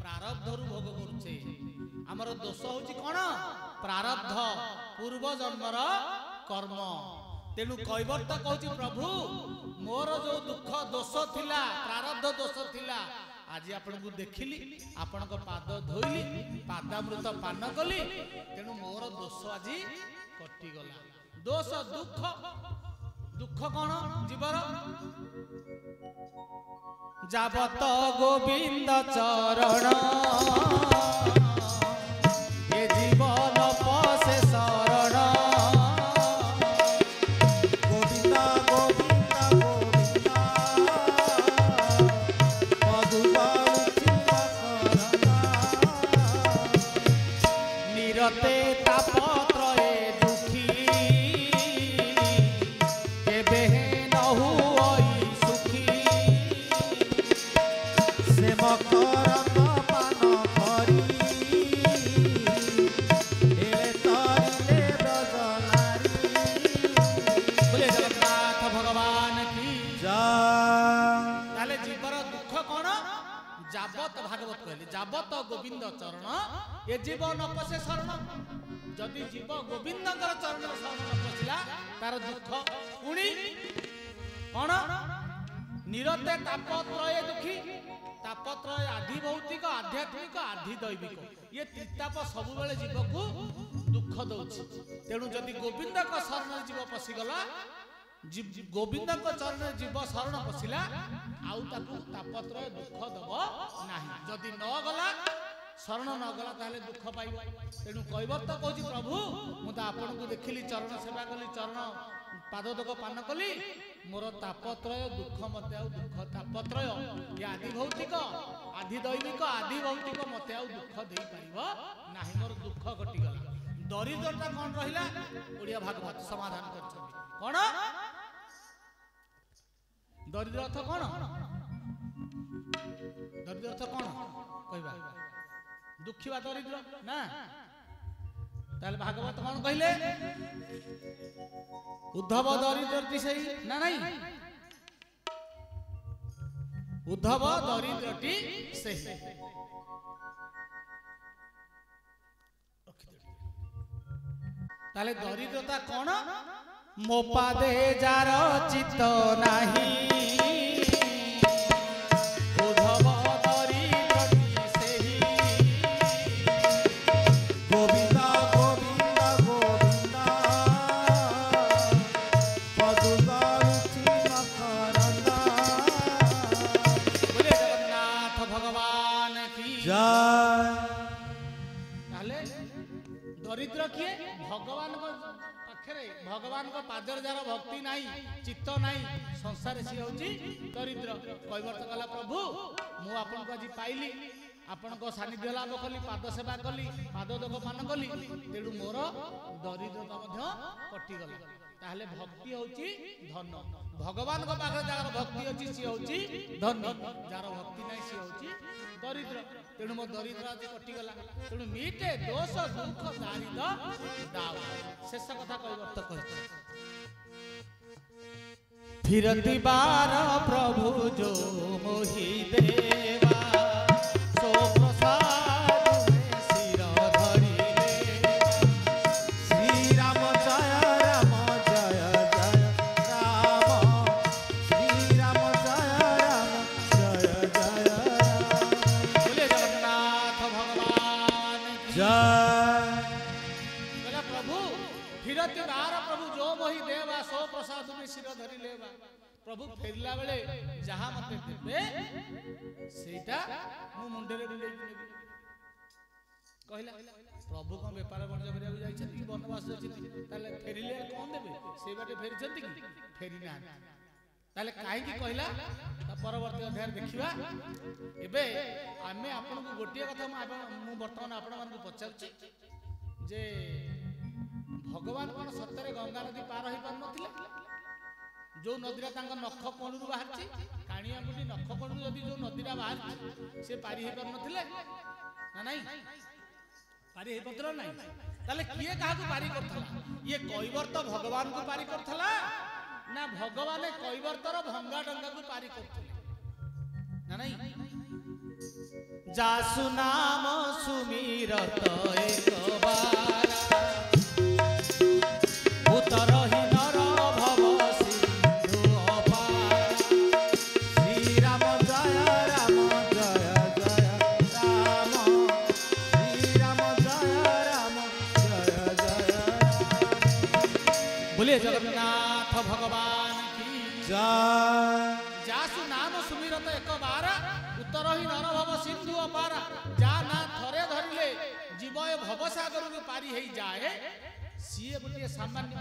प्रारब्ध रु भोग करुचे आमर दोष होची कौन प्रारब्ध पूर्व जन्मर कर्म तेणु कहबर तो कहूँ प्रभु मोर जो दुख दोष थिला प्रारब्ध दोष थिला आज आपण को देखिली आपण को पाद धोइली पादामृत पान कली तेणु मोर दोष आज कटिगला दोष दुख दुख कौन जीवर जाबत गोविंद चरण ये जीवन पसे शरण गोविंद गोविंद गोविंद पदुगाळुची मकरंद निरते तापत्रये दुखी केबे न हुई सुखी से मकरंद पान करी एले तरिले ब्रजनारी बोले जगन्नाथ भगवान की जय ताले जीवर दुख कौन जाबत भागवत कहले जाबत गोविंद चरण ए जीवन पसे शरण जदि जीव गोविंदकर चरण शरण पसिला तार दुख पुणी कौन निरते तापत्रय दुखी तापत्रय आधि भौतिक आध्यात्मिक आधि दैविक ये त्रिताप सब बेले जीव को दुख दउछि तेणु जदि गोविंदक शरण जीव पसिगला गोविंद चरण जीव शरण पशिला आउ ताकू तापत्रय दुख दब नाही जदि न गला शरण न गला ताले दुख पाइब तेणु कहबर तो कहूँ प्रभु मुझे आपन को देखिली चरण सेवा कली चरण पादोदक पान कली मोर तापत्रय दुख मते आउ दुख तापत्रय ये आदि भौतिक आदि दैविक आदि भौतिक मते आउ दुख दे पारिबो नाही मोर दुख कटिगला दरिद्रता कौन रहिला ओडिया भागवत समाधान करछथि कौन दरिद्र अर्थ कौन दरिद्र अर्थ कौन कहबा दुखीवा दरिद्र ना ताल भागवत कौन कहले उद्धव दरिद्रटी सही ना नहीं उद्धव दरिद्रटी सही ताले दरिद्रता कौन मो पादे जार चित्त नाही उद्धव दरिद्रटी सेही गोविंद गोविंद गोविंद पदुगाळुची मकरंद बोले जगन्नाथ भगवान की जय ताले दरिद्र किए भगवान को पाखरे भगवान को पादर जार भक्ति नाही चित्त नाही संसार सी होची दरिद्र कहबर तो कला प्रभु मु आपन को आज पाइली आपन को सानिध्य लाभ कली पाद सेवा कली पादोदक पान कली तेणु मोर दरिद्रता मध्य कटि गला ताहले भक्ति होची धन भगवान को पाखरे जार भक्ति होची सी होची धनी जार भक्ति नहीं सी होची दरिद्र तेणु मो दरिद्र आज कटि गला तेणु मीटे दोष दुख दारिद दाव शेष कथा कहब तो कह फिरती बार प्रभु जो मोहि देवा सो प्रसाद में सिर धरिले श्री राम जय राम जय जय राम श्री राम जय राम जय जय राम बोले जगन्नाथ भगवान की जय बोला प्रभु फिरती बार प्रभु जो मोहि देवा सो प्रसाद में सिर धरि लेवा प्रभु फेरला बेले जहा मते देबे सेटा मु मुंडे रे बुलेई नेबी कहला प्रभु को व्यापार वाणिज्य करिया जाई कि वनवास जाई ताले फेरिले कोन देबे से बाटे फेरि छथि कि फेरि ना ताले काहे कि कहला ता परवर्ती अध्याय देखिबा एबे आमे आपन को गोटिया कथा मु वर्तमान आपन मान को पचारछि जे भगवान कोन सत्तरे गंगा नदी पार होई पार नथिले जो नदीरा तांका नख कोणरू बाहरछि काणिया मुंडी नख कोणरू जदी जो नदीरा बाहरछि से पारी हे पार नथिले ना नहीं पारी हे पत्र नहीं ताले किए काहा को पारी करथला ये कैवर्त भगवान को पारी करथला ना भगवान कैवर्तर भंगा डंगा को पारी करथले ना नहीं जासु नाम सुमिरत एक बार उतरहि नर भव सिंधु अपार श्री राम जय राम जय जय राम श्री राम जय राम जय जय राम बोले जगन्नाथ भगवान की जय जासु नाम सुमिरत एक बार उतरहि नर भव सिंधु अपार जा ना थरे धरिले जीवय भवसागर को पारी हेई जाए सीए गोटे सामान्य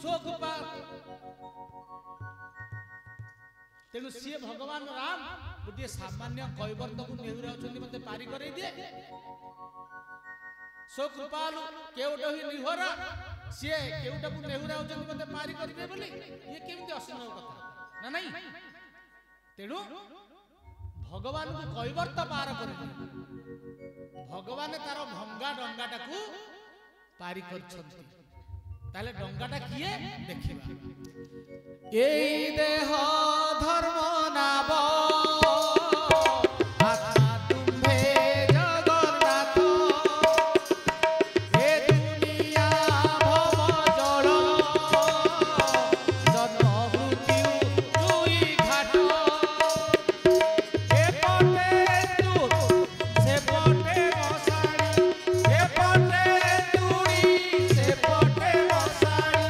शोकपा तेणु सीए भगवान राम गोटे सामान्य कैवर्त को नेहुरा अछंती मते पारी करे दिए सो कृपालु केउटा ही निहोरा सीए केउटा को नेहुरा अछंती मते पारी कर दे बोली ये केमती असंभव कथा ना नहीं तेणु भगवान को कैवर्त पार कर भगवान तार भंगा डंगाटा को पारी करछंती ताले डंगाटा किए देखिबा एई देह धर्म नाव आत्मा तुम्हे जगन्नाथ ए दुनिया भव जल जन्म मृत्यु दुई घाट ए पटे तू से पटे मसाणी ए पटे तुड़ी से पटे मसाणी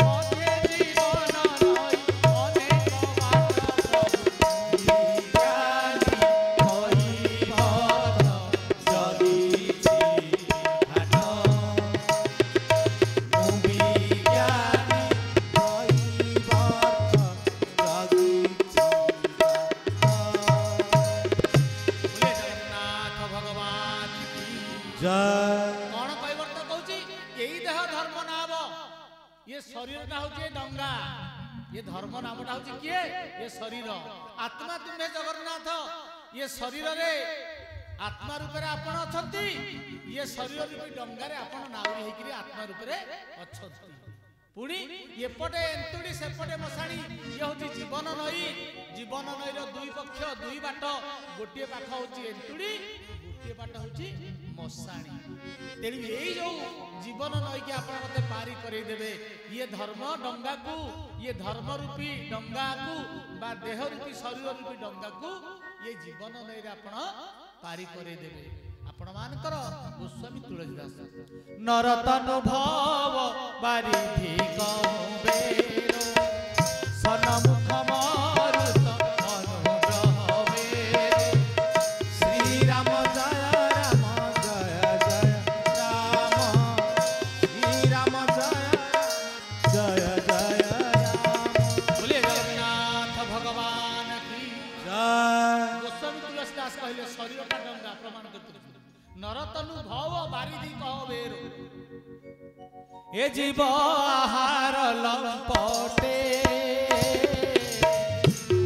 मते जीवन नई अनेक बात प्रभु ज्ञानी कहि भद जगिछि घाट मु विज्ञानी कैवर्त जगिछि बोले जगन्नाथ भगवान की जय कौन कैवर्त कहूची यही देह धर्म नाम ये शरीर टा होची डंगा ये धर्म नामटा होची किए ये शरीर आत्मा तुम्हें जगन्नाथ ये शरीर रे आत्मा रूप रे आपण अछंती ये शरीर रूपी डंगा रे आपण नाउरी हेकिरी आत्मा रूप रे अछंती पुणी एपटे एंतुड़ी सेपटे मशाणी ये होची जीवन नई रो दुई पक्ष दुई बाट गोटे पाख होची एंतुड़ी गोटे बाट होची मशाणी तेणु यही जो जीवन नई कि आपण मते पारी करे देबे ये धर्म डंगा को ये धर्म रूपी डंगा को बा देह रूपी शरीर रूपी डंगा को ये जीवन नई रे आपण पारी करे देबे आपण मानकर गोस्वामी तुलसीदास नरतनुभव बारिधि कहबेरो सनमुख मारुत अनुग्रह बेरो श्री राम जय राम जय जय राम श्री राम जय जय जय राम बोलिए जगन्नाथ भगवान की जय गोस्वामी तुलसीदास कहले शरीर का डंगा प्रमाण करते नरतनु भव बारिधि कहबेरो ए जीव आहार लंपटे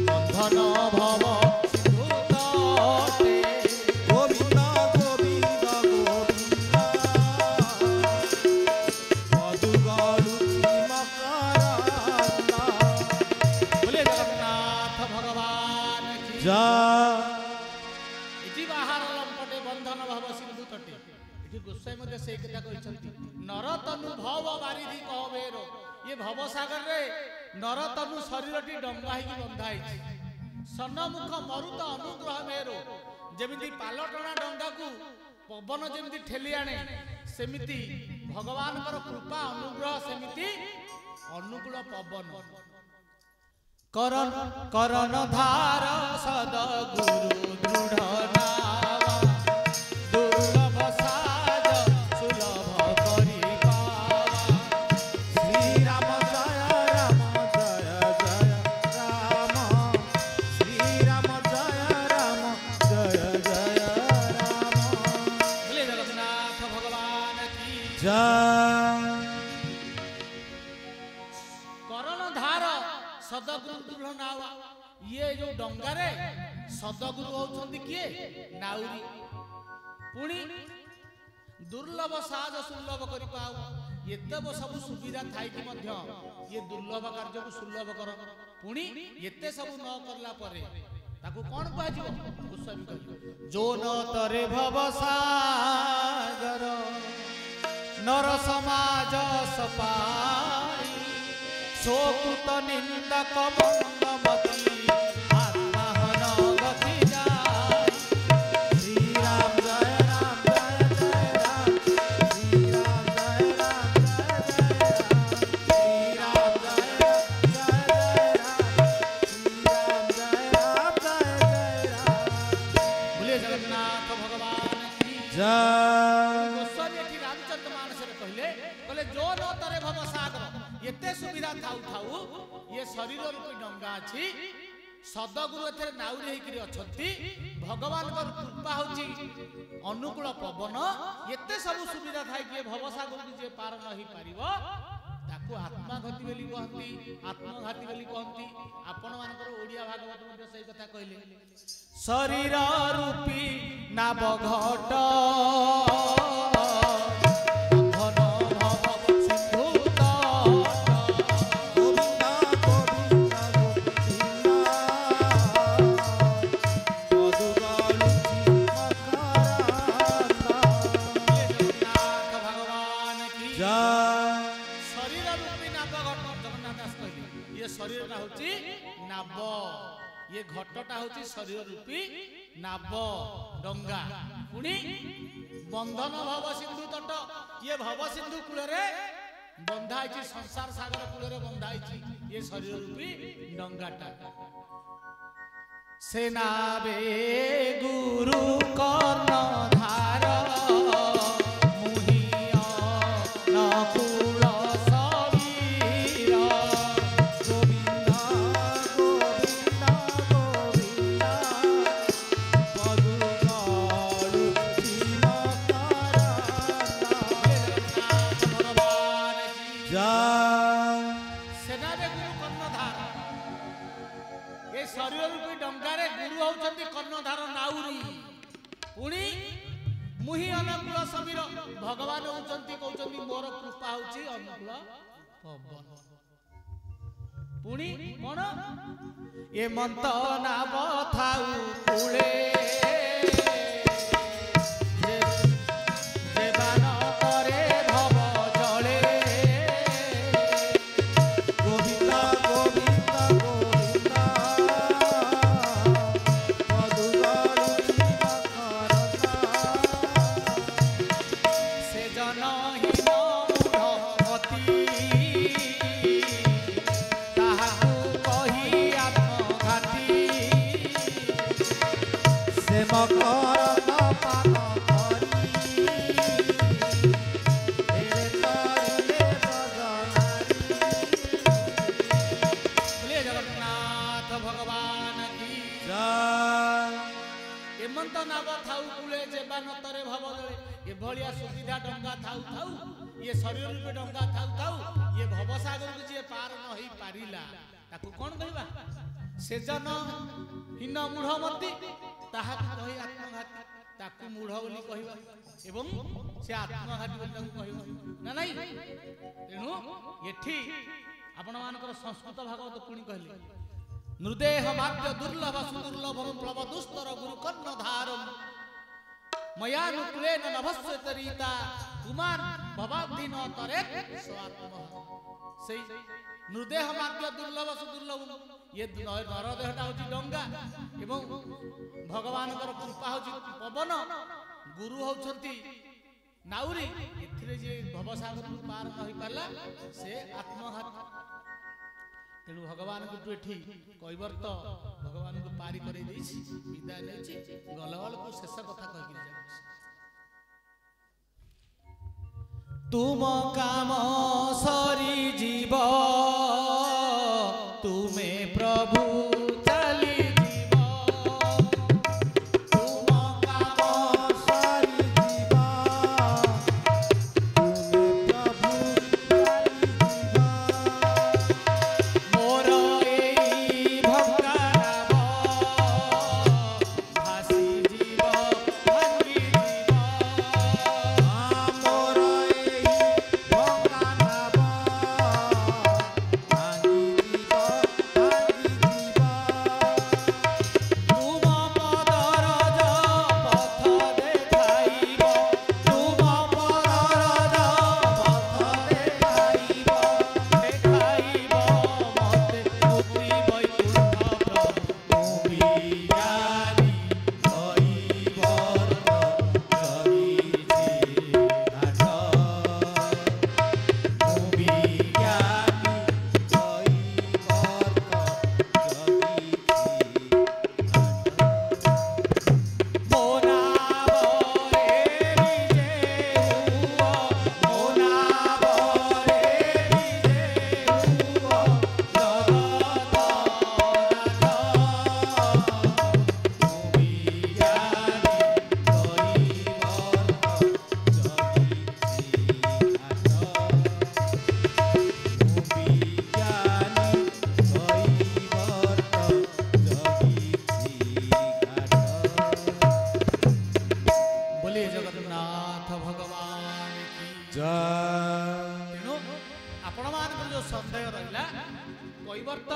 बंधन भव सिंधुतटे गोविंद गोविंद गोविंद मधु गरुचि मकरंद। बोले जगन्नाथ भगवान की जय। जीव आहार लंपटे बंधन भव सिंधुतटे। ये गोसाई मध्य से कथा कहते नरतनु भव बारिधि कहबेर ये भवसागर रे नरतनु शरीरटी डंगा ही बंधा है सन्नमुख मरुत अनुग्रह मेरो जेमिति पालटणा डंगा को पवन जेमिति ठेली आने सेमिति भगवान कृपा अनुग्रह सेमिति अनुकूल पवन करण करण धार सद गुरु दृढ़ नावा दुर्लभ साज सुलभ करि पावा। श्री राम जय राम जय जय राम। श्री राम जय राम जय जय राम। बोले जगन्नाथ भगवान की जय। करणधार सदगुरु दृढ़ नावा ये जो डंगारे सदगुरु होउछंती किए नाउरी पुणी दुर्लभ साज सुलभ करि पाऊ एते सब सुविधा थाई कि मध्य ये दुर्लभ कार्य को सुलभ कर पुणी एते सब न करला परे ताकू कोन पाजियो गोस्वामी कहि जो न तरे भव सागर नर समाज सपाई सोकृत निंदक मंदमती आत्महन गति जाय। श्री राम जय राम जय जय राम। श्री राम जय राम जय जय राम। श्री राम जय राम जय जय राम। श्री राम जय राम जय जय राम। बोले जगन्नाथ भगवान की जय। गोस्वामी एठी रामचरित मानस रे कहले कहले जो न तरे भव सागर एते सुविधा थाउ थाउ ये शरीर रूपी डंगा अछि सदगुरु एथे नाउरी हेकरी अछंती भगवान कर कृपा होची अनुकूल पवन एते सब सुविधा थाई कि भव सागर की जे पार नहि पारिबो ताकू आत्माघाती बेली कहंती आत्मघाती बेली कहंती आपण मानकर ओडिया भागवत मध्ये सही कथा कहले शरीर रूपी नाव घट बंधन भव सिंधुतट गोविंद गोविंद गोविंद मधु गरुचि मकरंद। जगन्नाथ भगवान की जय। शरीर रूपी नाव घट जगन्नाथ दास कहले ये शरीर का होची नाव ये घटटा होची शरीर रूपी नाव डंगा पुणी बंधन भव सिंधु तट ये भव सिंधु कूल रे बंधा है संसार सागर कूल रे बंधा है ये शरीर रूपी डंगाटा सेनाबे गुरु कर्णधार मुहिया नकुल सबीर गोविंद गोविंद गोविंद मधु गरुचि मकरंद। भगवान की जय। सेनाबे गुरु कर्णधार ये शरीर रूपी डंगारे गुरु होउछंती कर्णधार नाउरी पुणी मुहि अनुकूल समीर भगवान होउछंती कहउछंती मोर कृपा होउची अनुकूल पवन पुणी कोन ए मंत नाव थाउ कूले जे बान करे भव जळे गोविंद गोविंद गोविंद मधु गरुचि मकरंद। से जनहीन मूढ़मती ताहाकु कही आत्मघाती से मकरंद पान करी तेरे करिले बदनारी। बोले जगन्नाथ भगवान की जय। एमंत नाव थाउ कूले जेबा नतरे भव जळे एभलिया सुविधा डंगा थाउ थाउ ये शरीर रूपे डंगा थाउ थाउ ये भवसागर को जे पार न होई पारिला ताकू कोन कहबा से जन हिन मूढ़मती ताहा कहि आत्मघाती ताकू मूढ़ बोली कहबा एवं से आत्मघाती बोली ताकू कहबा ना नहीं तेणु एठी आपण मानकर संस्कृत भागवत पुणी कहले नृदेह माद्य दुर्लभ सुदुर्लभम प्लव दुस्तर गुरु कर्ण धारम मयानुकुलेन नभस्य तरीता कुमार भवाब्धिन तरे स्वात्म से नृदेह माद्य दुर्लभ सुदुर्लभ ये नर देहटा होची डंगा एवं भगवान कृपा होची पवन गुरु होचंती नाउरी एथिरे जे भवसागर पार न होई पाला से आत्मघात तेणु भगवान को एठी कैवर्त भगवान को पारी करे देछि विदाय लेछि गलवाल को शेष कथा कहि कि तुम काम सरी जीव तुमे प्रभु चली जीव तुम काम सरी जीवा तुमे प्रभु चली जीवा मोर एई भक्का भासी जीव भांगी जीव मोर एही भंगा नाम भांगी जीवा तुम पदर पथ देखाइब तुम पदर पथ देखाइब देखाइब मते मुक्ति वैकुंठ प्रभु ज्ञानी कैवर्त जगिछि घाट ज्ञानी कैवर्त जगिछि मोना बरे विजे हुओ मोना बरे विजे हुओ जगत बोलिए जगन्नाथ भगवान की तेणु आपण मान जो संदेह रहा कैवर्त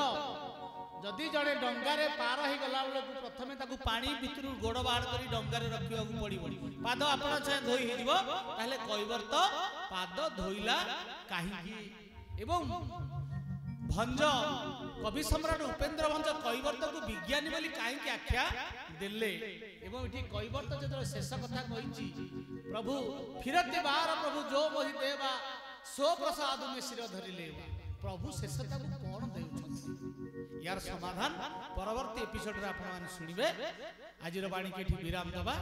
जदि जड़े डंगारे पार हो गला बेलू प्रथमे ताकू पानी भितर गोड़ बाहर कर डंगारे रखा पड़ो पाद आपण चाहे धोई होले कैवर्त पाद धोइला कहीं एवं भंज कवि सम्राट उपेन्द्र भंज कैवर्त को विज्ञानी बोली कहीं आख्या देले एवं इठी कैवर्त जो शेष कथा कही प्रभु फिरते बार प्रभु जो मोहि देवा सो प्रसाद में सिर धरी लेवा प्रभु शेषता को कौन देउछंती यार समाधान परवर्ती एपिसोड रे आपण माने सुनिबे आजिर बाणी के विराम दबा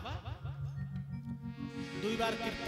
दुई बार कीर्तन।